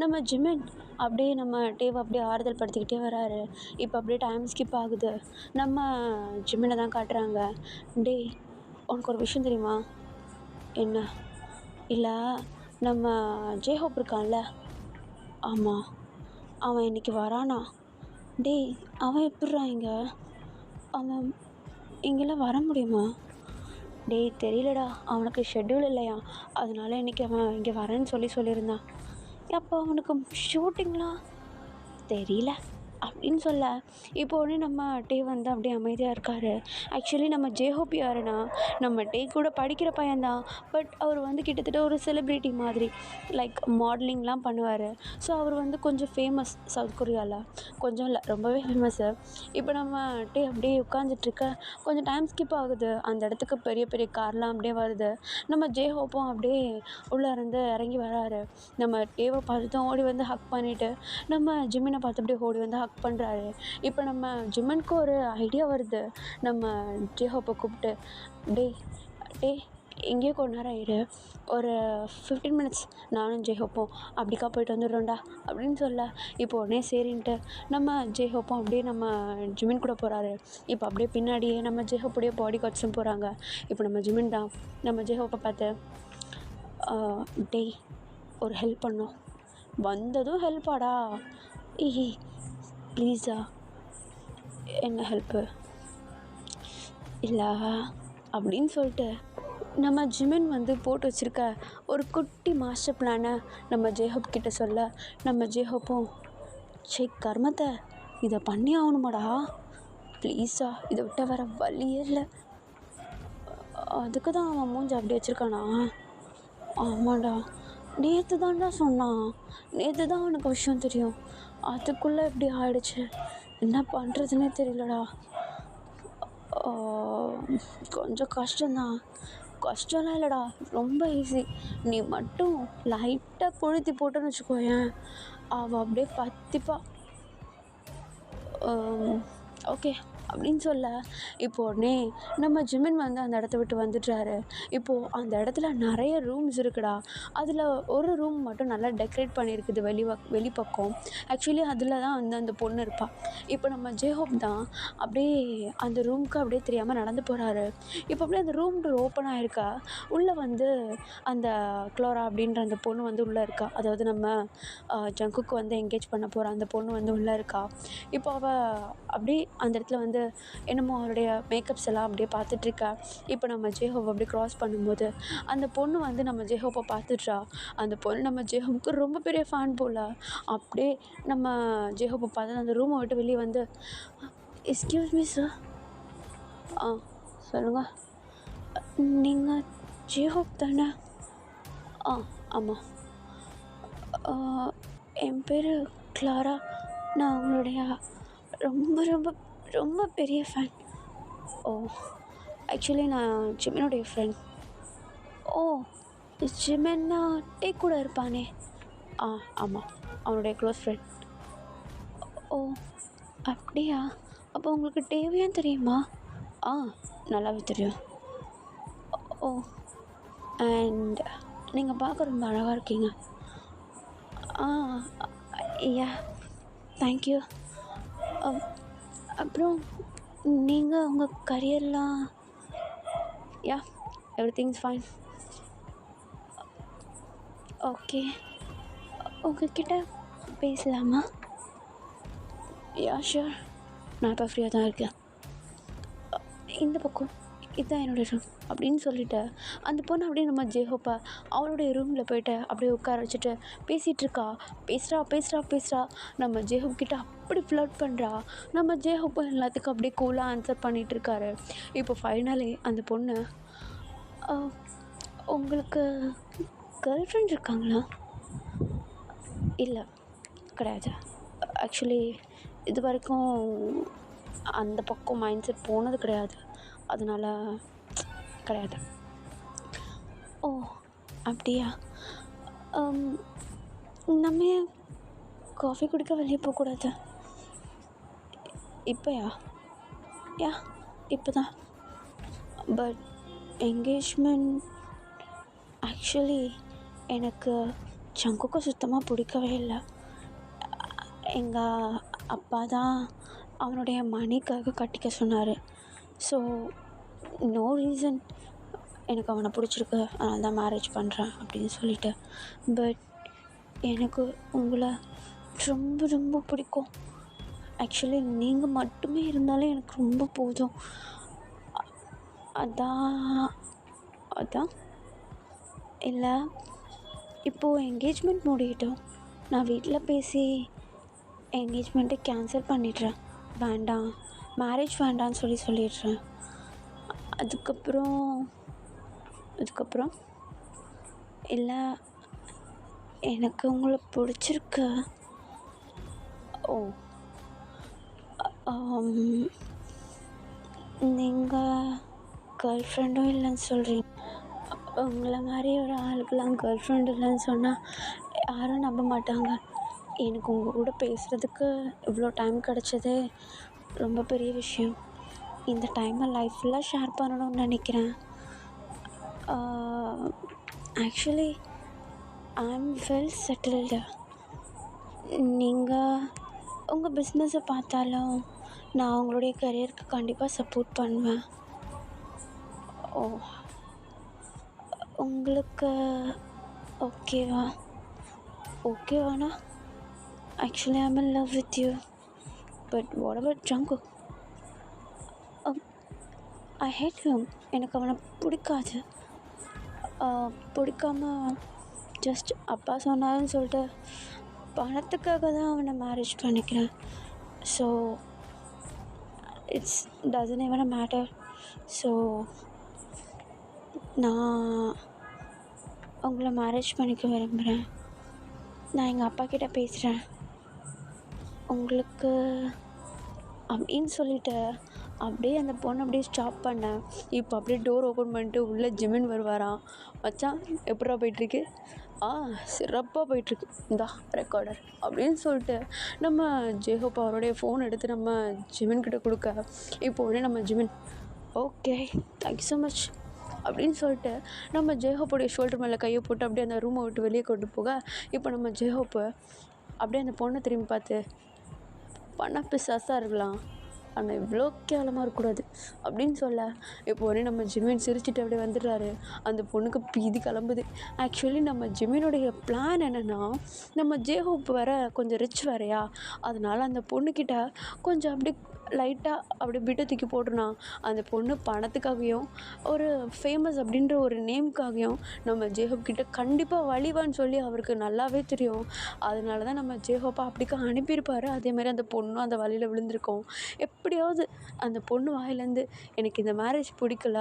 நம்ம ஜிமின் அப்படியே நம்ம டேவை அப்படியே ஆறுதல் படுத்திக்கிட்டே வராரு. இப்போ அப்படியே டைம் ஸ்கிப் ஆகுது. நம்ம ஜிமினை தான் காட்டுறாங்க. டே, உனக்கு ஒரு விஷயம் தெரியுமா? என்ன? இல்லை, நம்ம ஜேஹோப் இருக்கான்ல, ஆமாம், அவன் இன்றைக்கி வரானா? டேய், அவன் எப்பிட்றா இங்கே? அவன் இங்கெல்லாம் வர முடியுமா? டேய் தெரியலடா, அவனுக்கு ஷெட்யூல் இல்லையா, அதனால இன்றைக்கி அவன் இங்கே வரேன்னு சொல்லியிருந்தான். அப்போ அவனுக்கு ஷூட்டிங்லாம் தெரியல அப்படின்னு சொல்ல, இப்போ உடனே நம்ம டே அப்படியே அமைதியாக இருக்கார். ஆக்சுவலி நம்ம ஜேஹோப் யாருன்னா நம்ம டே கூட படிக்கிற பையன்தான். பட் அவர் கிட்டத்தட்ட ஒரு செலிப்ரிட்டி மாதிரி, லைக் மாடலிங்லாம் பண்ணுவார். ஸோ அவர் கொஞ்சம் ஃபேமஸ் சவுத் கொரியாவில், கொஞ்சம் இல்லை ரொம்பவே ஃபேமஸ்ஸு. இப்போ நம்ம டே அப்படியே உட்காந்துட்ருக்க, கொஞ்சம் டைம் ஸ்கிப் ஆகுது. அந்த இடத்துக்கு பெரிய பெரிய கார்லாம் அப்படியே வருது. நம்ம ஜேஹோப்பும் அப்படியே உள்ளே இருந்து இறங்கி வராரு. நம்ம டேவை பார்த்து தான் ஓடி ஹக் பண்ணிவிட்டு நம்ம ஜிமினை பார்த்து அப்படியே ஓடி ஹக் பண்ணுறாரு. இப்போ நம்ம ஜிமனுக்கு ஒரு ஐடியா வருது. நம்ம ஜேஹோப்பை கூப்பிட்டு, டே எங்கேயோ கொஞ்ச நேரம் இரு, ஒரு 15 மினிட்ஸ் நானும் ஜேஹோப்பும் அப்படிக்கா போயிட்டு வந்துடுறோம்டா அப்படின்னு சொல்ல, இப்போ உடனே சரின்ட்டு நம்ம ஜேஹோப்பும் அப்படியே நம்ம ஜிமின் கூட போகிறாரு. இப்போ அப்படியே பின்னாடியே நம்ம ஜேஹோப்புடைய பாடி கார்ட்ஸும் போகிறாங்க. இப்போ நம்ம ஜிமின் தான் நம்ம ஜேஹோப்பை பார்த்து, டேய் ஒரு ஹெல்ப் பண்ணோம். வந்ததும் ஹெல்ப்பாடா? ப்ளீஸா என்ன ஹெல்ப்பு இல்லை அப்படின்னு சொல்லிட்டு நம்ம ஜிமின் வந்து போட்டு வச்சுருக்க ஒரு குட்டி மாஸ்டர் பிளானை நம்ம ஜேஹப் கிட்ட சொல்ல, நம்ம ஜேஹப்பும் கர்மத்தை இதை பண்ணி ஆகணுமாடா, ப்ளீஸா இதை விட்ட வேற வழியே இல்லை. அதுக்கு தான் அவன் மூஞ்சி அப்படி வச்சுருக்கானா? ஆமாண்டா, நேற்று தான்டா சொன்னான். நேற்று தான் அவனுக்கு விஷயம் தெரியும். அதுக்குள்ளே இப்படி ஆயிடுச்சு. என்ன பண்ணுறதுனே தெரியலடா. கொஞ்சம் கஷ்டம்தான். கஷ்டம்லாம் இல்லைடா, ரொம்ப ஈஸி. நீ மட்டும் லைட்டாக கொளுத்தி போட்டோன்னு வச்சுக்கோயேன், அவள் அப்படியே பத்திப்பா. ஓகே அப்படின்னு சொல்ல, இப்போ உடனே நம்ம ஜிமின் வந்து அந்த இடத்த விட்டு வந்துடுறாரு. இப்போது அந்த இடத்துல நிறைய ரூம்ஸ் இருக்குடா. அதில் ஒரு ரூம் மட்டும் நல்லா டெக்கரேட் பண்ணியிருக்குது வெளிப்பக்கம். ஆக்சுவலி அதில் தான் வந்து அந்த பொண்ணு இருப்பாள். இப்போ நம்ம ஜேஹோப் தான் அப்படியே அந்த ரூமுக்கு அப்படியே தெரியாமல் நடந்து போகிறாரு. இப்போ அப்படியே அந்த ரூம் டோர் ஓப்பன் ஆகிருக்கா. உள்ளே வந்து அந்த க்ளோரா அப்படின்ற அந்த பொண்ணு வந்து உள்ளே இருக்கா. அதாவது நம்ம ஜங்குக்கு வந்து என்கேஜ் பண்ண போகிற அந்த பொண்ணு வந்து உள்ளே இருக்கா. இப்போ அவள் அப்படியே அந்த இடத்துல வந்து என்னமோ அவருடைய மேக்கப்ஸ் எல்லாம் அப்படியே பார்த்துட்ருக்கா. இப்போ நம்ம ஜேஹோப் அப்படியே க்ராஸ் பண்ணும்போது அந்த பொண்ணு வந்து நம்ம ஜேஹோப்பை பார்த்துட்றா. அந்த பொண்ணு நம்ம ஜேஹோப்புக்கு ரொம்ப பெரிய ஃபேன் போல். அப்படியே நம்ம ஜேஹோப்பை பார்த்து அந்த ரூமை விட்டு வெளியே வந்து, எக்ஸ்கியூஸ் மீ சார். சொல்லுங்கள். நீங்கள் ஜேஹோப் தானே? ஆமாம். என் பேர் கிளாரா. நான் உங்களுடைய ரொம்ப ரொம்ப ரொம்ப பெரிய ஃபேன். ஓ, ஆக்சுவலி நான் ஜிமினுடைய ஃப்ரெண்ட். ஓ, ஜிமின்னா டேக் கூட இருப்பானே? ஆமாம், அவனுடைய க்ளோஸ் ஃப்ரெண்ட். ஓ அப்படியா? அப்போ உங்களுக்கு டேவியும் தெரியுமா? நல்லாவே தெரியும். ஓ, அண்ட் நீங்கள் பார்க்க ரொம்ப அழகாக இருக்கீங்க. யா, தேங்க்யூ. அப்புறம் நீங்கள் உங்கள் கரியர்லாம்? யா, எவ்ரிதிங்ஸ் ஃபைன். ஓகே, உங்கள்கிட்ட பேசலாமா? யா ஷூர், நான் இப்போ ஃப்ரீயாக தான் இருக்கேன். இந்த பக்கம் இதுதான் என்னுடைய ரூம் அப்படின்னு சொல்லிவிட்டு அந்த பொண்ணு அப்படியே நம்ம ஜேஹோப்பை அவளுடைய ரூமில் போய்ட்டு அப்படியே உட்கார வச்சுட்டு பேசிகிட்ருக்கா. பேசுகிறா. நம்ம ஜேஹோப் கிட்ட அப்படி ஃப்ளர்ட் பண்ணுறா. நம்ம ஜேஹோப்பை எல்லாத்துக்கும் அப்படியே கூலாக ஆன்சர் பண்ணிகிட்ருக்காரு. இப்போ ஃபைனலி அந்த பொண்ணு, உங்களுக்கு கேர்ள் ஃப்ரெண்ட் இருக்காங்களா? இல்லை, கிடையாது. ஆக்சுவலி இது வரைக்கும் அந்த பக்கம் மைண்ட் செட் போனது கிடையாது, அதனால் கிடையாது. ஓ அப்படியா? நம்ம ஏன் காஃபி குடிக்க வெளியே போகக்கூடாது? இப்போயா? யா, இப்போ தான். பட் என்கேஜ்மெண்ட் ஆக்சுவலி எனக்கு ஜங்குக்கு சுத்தமாக பிடிக்கவே இல்லை. எங்கள் அப்பா தான் அவனுடைய மணிக்காக கட்டிக்க சொன்னார். ஸோ நோ ரீசன், எனக்கு அவனை பிடிச்சிருக்கு, அதனால தான் மேரேஜ் பண்ணுறேன் அப்படின்னு சொல்லிட்டு. பட் எனக்கு உங்களை ரொம்ப ரொம்ப பிடிக்கும். ஆக்சுவலி நீங்கள் மட்டுமே இருந்தாலே எனக்கு ரொம்ப போதும். அதான் இல்லை, இப்போது என்கேஜ்மெண்ட் முடியட்டும். நான் வீட்டில் பேசி என்கேஜ்மெண்ட்டை கேன்சல் பண்ணிடுறேன். வேண்டாம், மேரேஜ் வேண்டான்னு சொல்லிடுறேன். அதுக்கப்புறம் இல்லை, எனக்கு உங்களை பிடிச்சிருக்கு. ஓ, நீங்கள் கேர்ள் ஃப்ரெண்டும் இல்லைன்னு சொல்கிறீங்க. உங்களை மாதிரி ஒரு ஆளுக்கெல்லாம் கேர்ள் ஃப்ரெண்ட் இல்லைன்னு சொன்னால் யாரும் நம்ப மாட்டாங்க. எனக்கு உங்கள் கூட பேசுகிறதுக்கு இவ்வளோ டைம் கிடச்சதே ரொம்ப பெரிய விஷயம். இந்த டைமை லைஃப் ஃபுல்லாக ஷேர் பண்ணணும்னு நினைக்கிறேன். ஆக்சுவலி ஐ ஆம் வெல் செட்டில்டு. நீங்கள் உங்கள் பிஸ்னஸை பார்த்தாலும் நான் உங்களுடைய கரியருக்கு கண்டிப்பாக சப்போர்ட் பண்ணுவேன். ஓ, உங்களுக்கு ஓகேவானா? Actually I am in love with you. But whatever Jungkook, I hate him. எனக்கு அவனை பிடிக்காது. பிடிக்காம ஜஸ்ட் அப்பா சொன்னாருன்னு சொல்லிட்டு பணத்துக்காக தான் அவனை மேரேஜ் பண்ணிக்கிறேன். So it's doesn't even a matter. So நான் உங்களை மேரேஜ் பண்ணிக்க விரும்புகிறேன். நான் எங்கள் அப்பா கிட்டே பேசுகிறேன் உங்களுக்கு அப்படின்னு சொல்லிவிட்டு அப்படியே அந்த பொண்ணை அப்படியே ஸ்டாப் பண்ணேன். இப்போ அப்படியே டோர் ஓப்பன் பண்ணிட்டு உள்ளே ஜிமின் வருவாராம். மச்சான் எப்படா போயிட்டுருக்கு? சிறப்பாக போயிட்டுருக்கு, இந்தா ரெக்கார்டர் அப்படின்னு சொல்லிட்டு நம்ம ஜேஹோப் அவருடைய ஃபோன் எடுத்து நம்ம ஜிமின்கிட்ட கொடுக்க, இப்போ உடனே நம்ம Jimin okay thank you so much அப்படின்னு சொல்லிட்டு நம்ம ஜேஹோப்புடைய ஷோல்டர் மேலே கையை போட்டு அப்படியே அந்த ரூமை விட்டு வெளியே கொண்டு போக, இப்போ நம்ம ஜேஹோப்பு அப்படியே அந்த பொண்ணை திரும்பி பார்த்து பண்ண பிசாசாக இருக்கலாம், ஆனால் இவ்வளோ கேவலமாக இருக்கக்கூடாது அப்படின்னு சொல்ல, இப்போ உடனே நம்ம ஜிமின் சிரிச்சுட்டு அப்படியே வந்துடுறாரு. அந்த பொண்ணுக்கு பீதி கிளம்புது. ஆக்சுவலி நம்ம ஜிமினுடைய பிளான் என்னென்னா, நம்ம ஜேஹோப் வேற கொஞ்சம் ரிச் வேறையா, அதனால் அந்த பொண்ணுக்கிட்ட கொஞ்சம் அப்படி லைட்டாக அப்படியே பிட்டை தூக்கி போட்டுருனா, அந்த பொண்ணு பணத்துக்காகவும் ஒரு ஃபேமஸ் அப்படின்ற ஒரு நேமுக்காகவும் நம்ம ஜேஹோப் கிட்ட கண்டிப்பாக வழிவான்னு சொல்லி அவருக்கு நல்லாவே தெரியும். அதனால தான் நம்ம ஜேஹோப்பா அப்படிக்கா அனுப்பியிருப்பார். அதேமாதிரி அந்த பொண்ணும் அந்த வழியில் விழுந்திருக்கோம். எப்படியாவது அந்த பொண்ணு வாயிலேருந்து எனக்கு இந்த மேரேஜ் பிடிக்கல,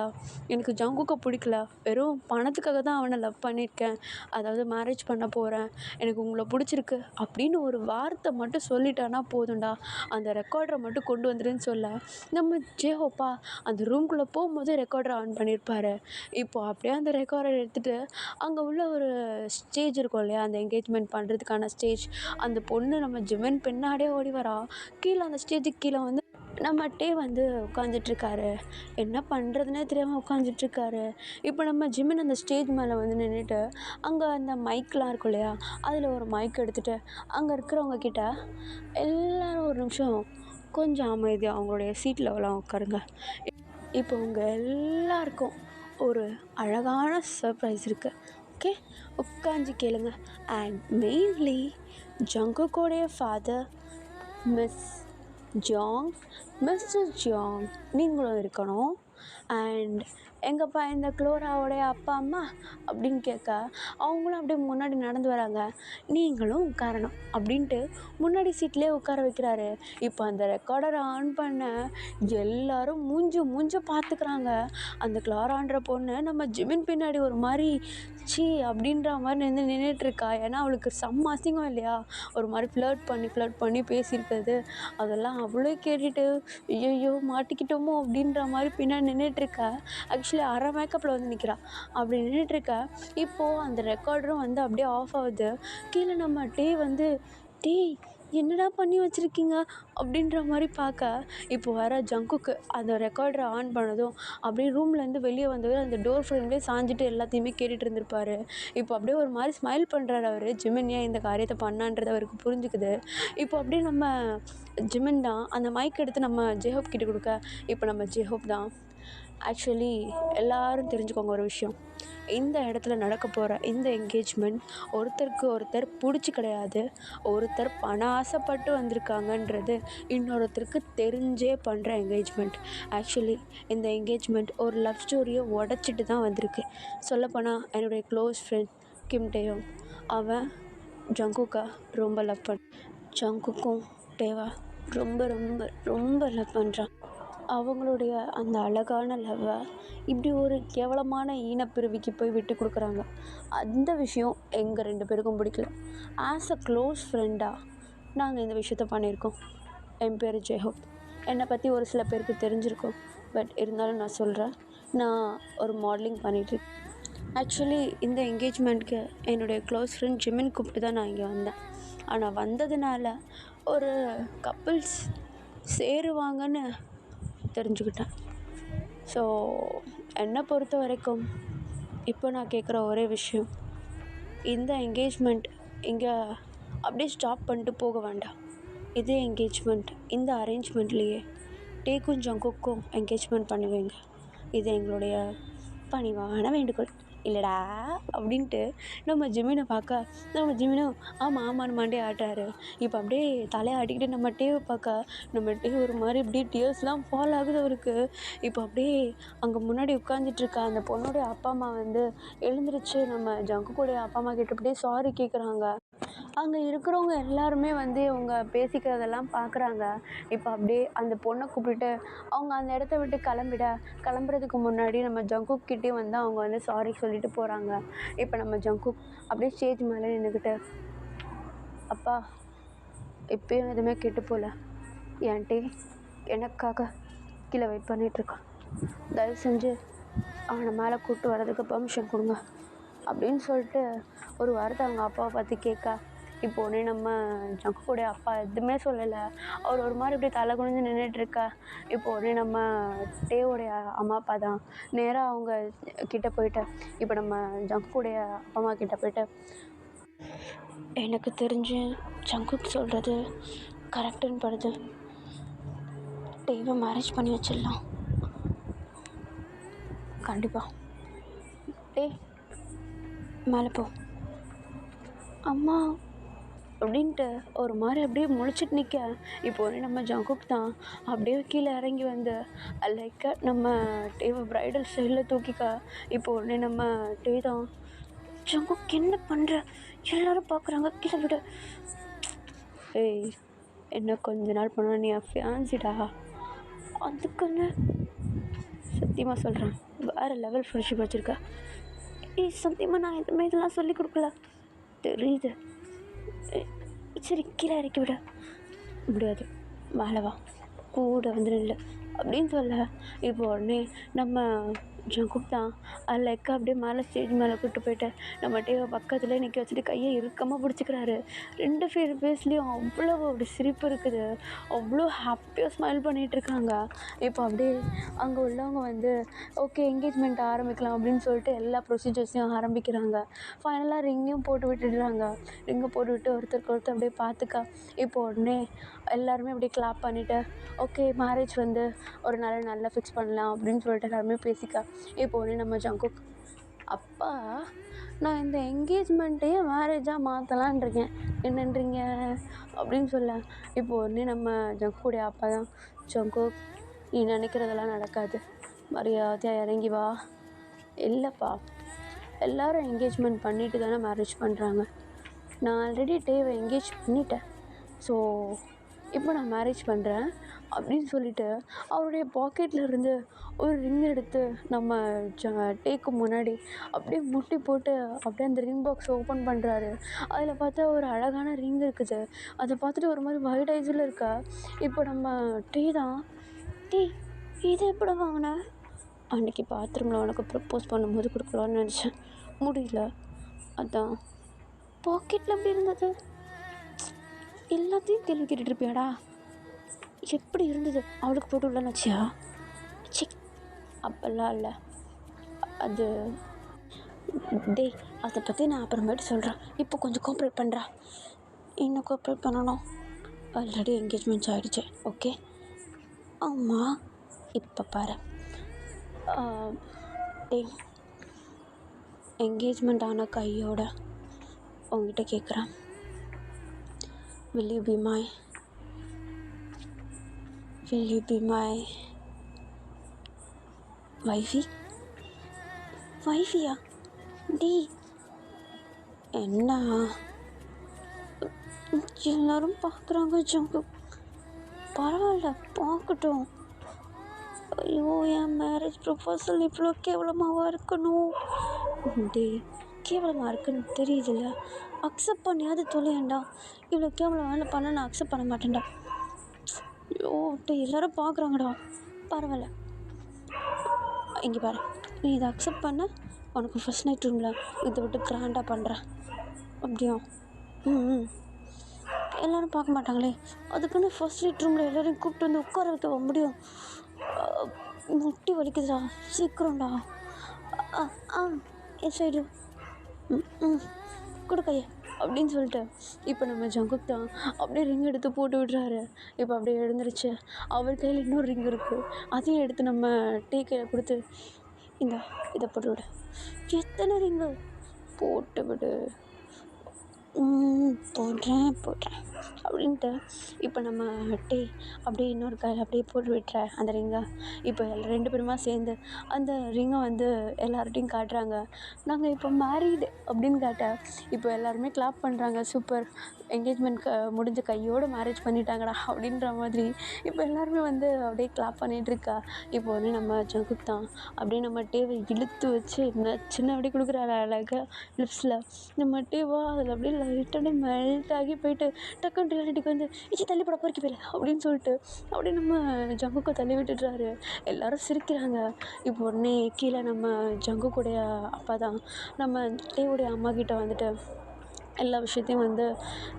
எனக்கு ஜங்குக்கை பிடிக்கல, வெறும் பணத்துக்காக தான் அவனை லவ் பண்ணியிருக்கேன், அதாவது மேரேஜ் பண்ண போகிறேன், எனக்கு உங்களை பிடிச்சிருக்கு அப்படின்னு ஒரு வார்த்தை மட்டும் சொல்லிட்டானா போதும்டா, அந்த ரெக்கார்டரை மட்டும் கொண்டு வந்துருன்னு சொல்ல, நம்ம ஜேஹோப்பா அந்த ரூம்குள்ளே போகும்போது ரெக்கார்டரை ஆன் பண்ணியிருப்பார். இப்போ அப்படியே அந்த ரெக்கார்டரை எடுத்துகிட்டு அங்கே உள்ள ஒரு ஸ்டேஜ் இருக்கும் இல்லையா, அந்த என்கேஜ்மெண்ட் பண்ணுறதுக்கான ஸ்டேஜ், அந்த பொண்ணு நம்ம ஜிமின் பின்னாடியே ஓடி வரா. கீழே அந்த ஸ்டேஜுக்கு கீழே வந்து நம்ம டே வந்து உட்காந்துட்ருக்காரு. என்ன பண்ணுறதுனே தெரியாமல் உட்காந்துட்ருக்காரு. இப்போ நம்ம ஜிமின் அந்த ஸ்டேஜ் மேலே வந்து நின்றுட்டு அங்கே அந்த மைக்லாம் இருக்கும் இல்லையா, அதில் ஒரு மைக் எடுத்துகிட்டு அங்கே இருக்கிறவங்க கிட்ட எல்லோரும் ஒரு நிமிஷம் கொஞ்சம் அமைதியாக அவங்களுடைய சீட் லெவலாக உட்காருங்க. இப்போ உங்கள் எல்லாருக்கும் ஒரு அழகான சர்ப்ரைஸ் இருக்குது. ஓகே, உட்காந்து கேளுங்க. அண்ட் மெயின்லி ஜங்குக்கோடைய ஃபாதர் மிஸ்டர் ஜாங் நீங்களும் இருக்கணும். அண்ட் எங்கப்பா இந்த க்ளோராவோடைய அப்பா அம்மா அப்படின்னு கேட்க, அவங்களும் அப்படியே முன்னாடி நடந்து வராங்க. நீங்களும் உட்காரணும் அப்படின்ட்டு முன்னாடி சீட்லேயே உட்கார வைக்கிறாரு. இப்போ அந்த ரெக்கார்டரை ஆன் பண்ண எல்லாரும் மூஞ்ச பார்த்துக்கிறாங்க. அந்த க்ளோரான்ற பொண்ணு நம்ம ஜிமின் பின்னாடி ஒரு மாதிரி சி அப்படின்ற மாதிரி நின்றுட்டுருக்கா. ஏன்னா அவளுக்கு செம்ம அசிங்கம் இல்லையா, ஒரு மாதிரி ஃப்ளர்ட் பண்ணி பேசியிருக்கிறது, அதெல்லாம் அவளே கேட்டுட்டு ஐயோ மாட்டிக்கிட்டோமோ அப்படின்ற மாதிரி பின்னாடி நின்றுட்டுருக்கா. ஆக்சுவலி அரை மேக்கப்பில் வந்து நிற்கிறா. அப்படி நின்றுட்டுருக்க, இப்போது அந்த ரெக்கார்டரும் வந்து அப்படியே ஆஃப் ஆகுது. கீழே நம்ம டேய் என்னடா பண்ணி வச்சுருக்கீங்க அப்படின்ற மாதிரி பார்க்க, இப்போ வர ஜங்குக்கு அந்த ரெக்கார்டரை ஆன் பண்ணதும் அப்படியே ரூம்லேருந்து வெளியே வந்தவர் அந்த டோர் ஃப்ரேம்லேயே சாஞ்சிட்டு எல்லாத்தையுமே கேட்டுட்டு இருந்திருப்பார். இப்போ அப்படியே ஒரு மாதிரி ஸ்மைல் பண்ணுறாரு அவர். ஜிமின் ஏன் இந்த காரியத்தை பண்ணான்றது அவருக்கு புரிஞ்சுக்குது. இப்போ அப்படியே நம்ம ஜிமின் தான் அந்த மைக் எடுத்து நம்ம ஜேஹோப் கிட்ட கொடுக்க, இப்போ நம்ம ஜேஹோப் தான் ஆக்சுவலி எல்லாரும் தெரிஞ்சுக்கோங்க ஒரு விஷயம், இந்த இடத்துல நடக்க போகிற இந்த என்கேஜ்மெண்ட் ஒருத்தருக்கு ஒருத்தர் பிடிச்சி கிடையாது, ஒருத்தர் பணம் ஆசைப்பட்டு வந்திருக்காங்கன்றது இன்னொருத்தருக்கு தெரிஞ்சே பண்ணுற என்கேஜ்மெண்ட். ஆக்சுவலி இந்த என்கேஜ்மெண்ட் ஒரு லவ் ஸ்டோரியை உடச்சிட்டு தான் வந்திருக்கு. சொல்லப்போனால் என்னுடைய க்ளோஸ் ஃப்ரெண்ட் கிம் டேயோங், அவன் ஜங்குக்கா ரொம்ப லவ் ஜங்குக்கும் டேவா ரொம்ப ரொம்ப ரொம்ப லவ் பண்ணுறான். அவங்களுடைய அந்த அழகான லவ்வை இப்படி ஒரு கேவலமான ஈனப்பிரிவிக்கு போய் விட்டு கொடுக்குறாங்க. அந்த விஷயம் எங்கள் 2 பேருக்கும் பிடிக்கல. ஆஸ் அ க்ளோஸ் ஃப்ரெண்டாக நாங்கள் இந்த விஷயத்த பண்ணியிருக்கோம். என் பேர் ஜேஹோப். என்னை பற்றி ஒரு சில பேருக்கு தெரிஞ்சிருக்கும், பட் இருந்தாலும் நான் சொல்கிறேன், நான் ஒரு மாடலிங் பண்ணிகிட்ருக்கேன். ஆக்சுவலி இந்த என்கேஜ்மெண்ட்க்கு என்னுடைய க்ளோஸ் ஃப்ரெண்ட் ஜிமின் கூப்பிட்டு தான் நான் இங்கே வந்தேன். ஆனால் வந்ததுனால ஒரு கப்புள்ஸ் சேருவாங்கன்னு தெரிஞ்சுக்கிட்டேன். ஸோ என்னை பொறுத்த வரைக்கும் இப்போ நான் கேட்குற ஒரே விஷயம், இந்த என்கேஜ்மெண்ட் இங்கே அப்படியே ஸ்டாப் பண்ணிட்டு போக வேண்டாம். இதே என்கேஜ்மெண்ட் இந்த அரேஞ்ச்மெண்ட்லேயே டேக்கும் ஜங்குக்கும் என்கேஜ்மெண்ட் பண்ணுவீங்க. இது எங்களுடைய பணிவான வேண்டுகோள். இல்லைடா அப்படின்ட்டு நம்ம ஜிமினை பார்க்க நம்ம ஜிமினும் ஆமாம் ஆமான்னு மண்டே ஆட்டுறாரு. இப்போ அப்படியே தலையை ஆட்டிக்கிட்டு நம்ம டேவை பார்க்க நம்ம டே ஒரு மாதிரி அப்படியே டியர்ஸ்லாம் ஃபால் ஆகுது அவருக்கு. இப்போ அப்படியே அங்கே முன்னாடி உட்காந்துட்ருக்க அந்த பொண்ணுடைய அப்பா அம்மா வந்து எழுந்திரிச்சு நம்ம ஜங்குக்குடைய அப்பா அம்மா கிட்ட அப்படியே சாரி கேட்குறாங்க. அங்கே இருக்கிறவங்க எல்லாருமே வந்து இவங்க பேசிக்கிறதெல்லாம் பார்க்குறாங்க. இப்போ அப்படியே அந்த பொண்ணை கூப்பிட்டுட்டு அவங்க அந்த இடத்த விட்டு கிளம்புறதுக்கு முன்னாடி நம்ம ஜங்குக் கிட்டேயும் வந்து அவங்க வந்து சாரி சொல்லிட்டு போகிறாங்க. இப்போ நம்ம ஜங்குக் அப்படியே ஸ்டேஜ் மேலே நின்றுக்கிட்டு, அப்பா இப்பயும் எதுவுமே கெட்டு போகல, ஏன்ட்டே எனக்காக கீழே வெயிட் பண்ணிகிட்ருக்கான், தயவு செஞ்சு அவனை மேலே கூப்பிட்டு வர்றதுக்கு பெர்மிஷன் கொடுங்க அப்படின்னு சொல்லிட்டு ஒரு வாரத்தை அவங்க அப்பாவை பற்றி கேட்க, இப்போ உடனே நம்ம ஜங்குடைய அப்பா எதுவுமே சொல்லலை. அவர் ஒரு மாதிரி இப்படி தலை குனிஞ்சு நின்றுட்டுருக்கா. இப்போ உடனே நம்ம டேவோடைய அம்மா அப்பா தான் நேராக அவங்க கிட்டே போயிட்டு, இப்போ நம்ம ஜங்குடைய அப்பா அம்மா கிட்டே போயிட்டு, எனக்கு தெரிஞ்சு ஜங்குக் சொல்கிறது கரெக்டுன்னு படுது, டேவை மேரேஜ் பண்ணி வச்சிடலாம் கண்டிப்பாக. டே மேலே போ அம்மா அப்படின்ட்டு ஒரு மாதிரி அப்படியே முழிச்சிட்டு நிற்க, இப்போ உடனே நம்ம ஜங்குக் தான் அப்படியே கீழே இறங்கி வந்து லைக் நம்ம டேவை ப்ரைடல் சைடில் தூக்கிக்க. இப்போ உடனே நம்ம டே தான், ஜங்குக் என்ன பண்ணுற, எல்லோரும் பார்க்குறாங்க, கீழே விட. ஏய் என்ன கொஞ்ச நாள் பண்ண நீ ஃபியான்சிடா, அதுக்குன்னு சத்தியமாக சொல்கிறேன் வேறு லெவல் ஃப்ரெண்ட்ஷிப் வச்சுருக்க. ஏய் சத்தியமாக நான் எதுவுமே இதெல்லாம் சொல்லி கொடுக்கல, தெரியுது. சரி கீழே இறக்கி விட முடியாது, மேலே வா கூட வந்து இல்லை அப்படின்னு சொல்ல. இப்போ உடனே நம்ம ஜங்குக் தான் லைக் அப்படியே மேலே ஸ்டேஜ் மேலே கூப்பிட்டு போயிட்டு நம்ம டேவை பக்கத்துலேயே நிற்க வச்சுட்டு கையை இறுக்கமாக பிடிச்சிக்கிறாரு. ரெண்டு பேர் ஃபேஸ்லேயும் அவ்வளோ ஒரு சிரிப்பு இருக்குது, அவ்வளோ ஹாப்பியாக ஸ்மைல் பண்ணிகிட்ருக்காங்க. இப்போ அப்படியே அங்கே உள்ளவங்க வந்து ஓகே என்கேஜ்மெண்ட் ஆரம்பிக்கலாம் அப்படின்னு சொல்லிட்டு எல்லா ப்ரொசீஜர்ஸையும் ஆரம்பிக்கிறாங்க. ஃபைனலாக ரிங்கையும் போட்டு விட்டுடுறாங்க. ரிங்கை போட்டு விட்டு ஒருத்தருக்கு ஒருத்தர் அப்படியே பார்த்துக்க. இப்போ உடனே எல்லாருமே அப்படியே கிளாப் பண்ணிவிட்டு ஓகே மேரேஜ் வந்து ஒரு நாள் நல்லா ஃபிக்ஸ் பண்ணலாம் அப்படின்னு சொல்லிட்டு எல்லாருமே பேசிக்க. இப்போ உடனே நம்ம ஜங்குக், அப்பா நான் இந்த என்கேஜ்மெண்ட்டையே மேரேஜாக மாற்றலான் இருக்கேன், என்னன்றீங்க அப்படின்னு சொல்ல. இப்போ உடனே நம்ம ஜங்குடைய அப்பா தான், ஜங்குக் நீ நினைக்கிறதெல்லாம் நடக்காது, மரியாதையாக இறங்கி வா. இல்லைப்பா எல்லோரும் என்கேஜ்மெண்ட் பண்ணிட்டு தானே மேரேஜ் பண்ணுறாங்க, நான் ஆல்ரெடி டேவை என்கேஜ் பண்ணிட்டேன், ஸோ இப்போ நான் மேரேஜ் பண்ணுறேன் அப்படின்னு சொல்லிவிட்டு அவருடைய பாக்கெட்டில் இருந்து ஒரு ரிங் எடுத்து நம்ம டேக்கு முன்னாடி அப்படியே முட்டி போட்டு அப்படியே அந்த ரிங் பாக்ஸ் ஓப்பன் பண்ணுறாரு. அதில் பார்த்தா ஒரு அழகான ரிங் இருக்குது. அதை பார்த்துட்டு ஒரு மாதிரி வைட் ஐஸில் இருக்கா. இப்போ நம்ம டே தான், டே இதை எப்படி வாங்கினேன், அன்றைக்கி பாத்ரூமில் உனக்கு ப்ரப்போஸ் பண்ணும்போது கொடுக்கலான்னு நினச்சேன், முடியல, அதான் பாக்கெட்டில் எப்படி இருந்தது, எல்லாத்தையும் கேள்வி கேட்டுட்ருப்பியாடா, எப்படி இருந்தது அவளுக்கு போட்டு உள்ளன்னு வச்சியா, சி அப்பெல்லாம் இல்லை, அது டே அதை பற்றி நான் அப்புறமேட்டு சொல்கிறேன், இப்போ கொஞ்சம் கோஆப்ரேட் பண்ணுறா. இன்னும் கோஆப்ரேட் பண்ணணும், ஆல்ரெடி என்கேஜ்மெண்ட்ஸ் ஆகிடுச்சு ஓகே. ஆமாம் இப்போ பாரு, டே என்கேஜ்மெண்ட் ஆன கையோட உங்ககிட்ட கேட்குறேன், will you be my வைஃபியா? டி என்ன எல்லாரும் பார்க்குறாங்க ஜங்கு, பரவாயில்ல பார்க்கட்டும். ஐயோ என் மேரேஜ் ப்ரொபோசல் இவ்வளோ கேவலமாவா இருக்கணும், டே கேவலமாக இருக்குன்னு தெரியுதுல்ல, அக்செப்ட் பண்ணியாவது தொலையண்டா, இவ்வளோ கேவலம் வேலை பண்ண நான் அக்செப்ட் பண்ண மாட்டேன்டா. ஐயோ டே எல்லோரும் பார்க்குறாங்கடா, பரவாயில்ல இங்கே பாரு, நீ இதை அக்செப்ட் பண்ண, உனக்கு ஃபஸ்ட் நைட் ரூமில் இதை விட்டு கிராண்டாக பண்ணுறேன் அப்படியா? எல்லோரும் பார்க்க மாட்டாங்களே, அதுக்குன்னு ஃபஸ்ட் நைட் ரூமில் எல்லோரையும் கூப்பிட்டு வந்து உட்கார வைக்க முடியும், முட்டி வலிக்குதுடா, சீக்கிரம்டா. என் சைடு கொடுக்கைய அப்படின்னு சொல்லிட்டு இப்போ நம்ம ஜங்குக் தான் அப்படியே ரிங் எடுத்து போட்டு விடுறாரு. இப்போ அப்படியே எழுந்துருச்சு, அவர் கையில் இன்னொரு ரிங் இருக்குது, அதையும் எடுத்து நம்ம டீ கையில் கொடுத்து, இந்தா இதை போட்டு விடு. எத்தனை ரிங்கு? போட்டு விடு. போடுறேன் அப்படின்ட்டு இப்போ நம்ம அப்படியே இன்னொரு கையில் அப்படியே போட்டு விட்டுற அந்த ரிங்கை. இப்போ 2 பேருமா சேர்ந்து அந்த ரிங்கை வந்து எல்லார்ட்டையும் காட்டுறாங்க. நாங்கள் இப்போ மேரீடு அப்படின்னு காட்ட இப்போ எல்லாருமே கிளாப் பண்ணுறாங்க. சூப்பர், என்கேஜ்மெண்ட் முடிஞ்ச கையோடு மேரேஜ் பண்ணிட்டாங்கடா அப்படின்ற மாதிரி இப்போ எல்லாருமே வந்து அப்படியே கிளாப் பண்ணிகிட்ருக்கா. இப்போ வந்து நம்ம ஜங்குக் தான் அப்படியே நம்ம டேவை இழுத்து வச்சு சின்ன அப்படி கொடுக்குறாரு அழகாக லிப்ஸில். நம்ம டேவா அதில் அப்படியே லைட்டாக மெல்ட் ஆகி போயிட்டு டக்குன்னு ரியாலிட்டிக்கு வந்து இச்சி தள்ளி போட பொறுக்கி போயில அப்படின்னு சொல்லிட்டு அப்படியே நம்ம ஜங்குக்கை தள்ளி விட்டுடுறாரு. எல்லோரும் சிரிக்கிறாங்க. இப்போ உடனே கீழே நம்ம ஜங்குக்குடைய அப்பா தான் நம்ம டேவுடைய அம்மா கிட்ட வந்துட்டு எல்லா விஷயத்தையும் வந்து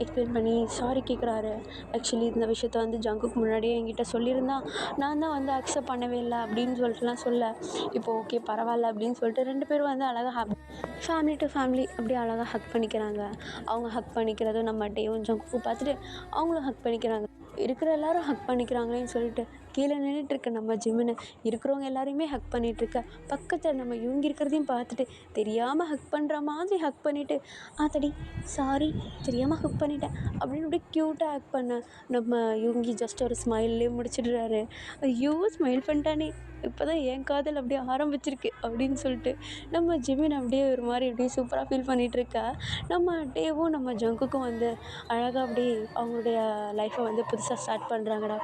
எக்ஸ்பிளைன் பண்ணி சாரி கேட்குறாரு. ஆக்சுவலி இந்த விஷயத்த வந்து ஜங்குக்கு முன்னாடியே என்கிட்ட சொல்லியிருந்தா நான் தான் வந்து அக்செப்ட் பண்ணவே இல்லை அப்படின்னு சொல்லிட்டுலாம் சொல்ல, இப்போ ஓகே பரவாயில்ல அப்படின்னு சொல்லிட்டு 2 பேரும் வந்து அழகாக ஃபேமிலி டு ஃபேமிலி அப்படியே அழகாக ஹக் பண்ணிக்கிறாங்க. அவங்க ஹக் பண்ணிக்கிறதும் நம்ம டேவும் ஜங்குக்கும் பார்த்துட்டு அவங்களும் ஹக் பண்ணிக்கிறாங்க. இருக்கிற எல்லாரும் ஹக் பண்ணிக்கிறாங்களேன்னு சொல்லிட்டு கீழே நின்றுட்டுருக்க நம்ம ஜிம்முன்னு இருக்கிறவங்க எல்லாரையுமே ஹக் பண்ணிகிட்ருக்க. பக்கத்தில் நம்ம இவங்க இருக்கிறதையும் பார்த்துட்டு தெரியாமல் ஹக் பண்ணுற மாதிரி ஹக் பண்ணிவிட்டு ஆத்தடி சாரி தெரியாமல் ஹக் பண்ணிட்டேன் அப்படின்னு அப்படியே க்யூட்டாக ஹக் பண்ண நம்ம இவங்கி ஜஸ்ட் ஒரு ஸ்மைல்லே முடிச்சிடுறாரு. ஐயோ ஸ்மைல் பண்ணிட்டானே, இப்போ தான் என் காதல் அப்படியே ஆரம்பிச்சிருக்கு அப்படின்னு சொல்லிட்டு நம்ம ஜிமின் அப்படியே ஒரு மாதிரி அப்படியே சூப்பராக ஃபீல் பண்ணிகிட்ருக்கா. நம்ம டேவும் நம்ம ஜங்குக்கும் வந்து அழகாக அப்படியே அவங்களுடைய லைஃப்பை வந்து புதுசாக ஸ்டார்ட் பண்ணுறாங்கடா.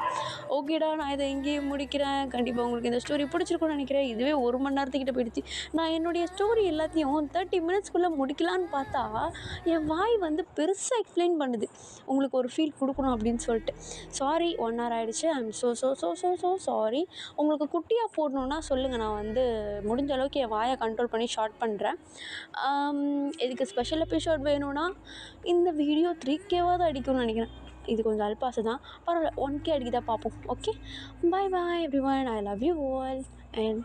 ஓகேடா, நான் இதை இங்கேயே முடிக்கிறேன். கண்டிப்பாக உங்களுக்கு இந்த ஸ்டோரி பிடிச்சிருக்குன்னு நினைக்கிறேன். இதுவே 1 மணி நேரத்துக்கிட்ட போயிடுச்சு. நான் என்னுடைய ஸ்டோரி எல்லாத்தையும் 30 மினிட்ஸ்க்குள்ளே முடிக்கலான்னு பார்த்தா என் வாய் வந்து பெருசாக எக்ஸ்பிளைன் பண்ணுது உங்களுக்கு ஒரு ஃபீல் கொடுக்கணும் அப்படின்னு சொல்லிட்டு. சாரி 1 hour ஆகிடுச்சு. I am so sorry. உங்களுக்கு குட்டியாக போடணுன்னா சொல்லுங்கள், நான் வந்து முடிஞ்ச அளவுக்கு என் வாயை கண்ட்ரோல் பண்ணி ஷார்ட் பண்ணுறேன். இதுக்கு ஸ்பெஷல் எபிசோட் வேணும்னா இந்த வீடியோ 3Kவாவது அடிக்கும்னு நினைக்கிறேன். இது கொஞ்சம் அல்பாசை தான், பரவாயில்ல 1K அடிக்குதா பார்ப்போம். Okay, bye every one. I love you all and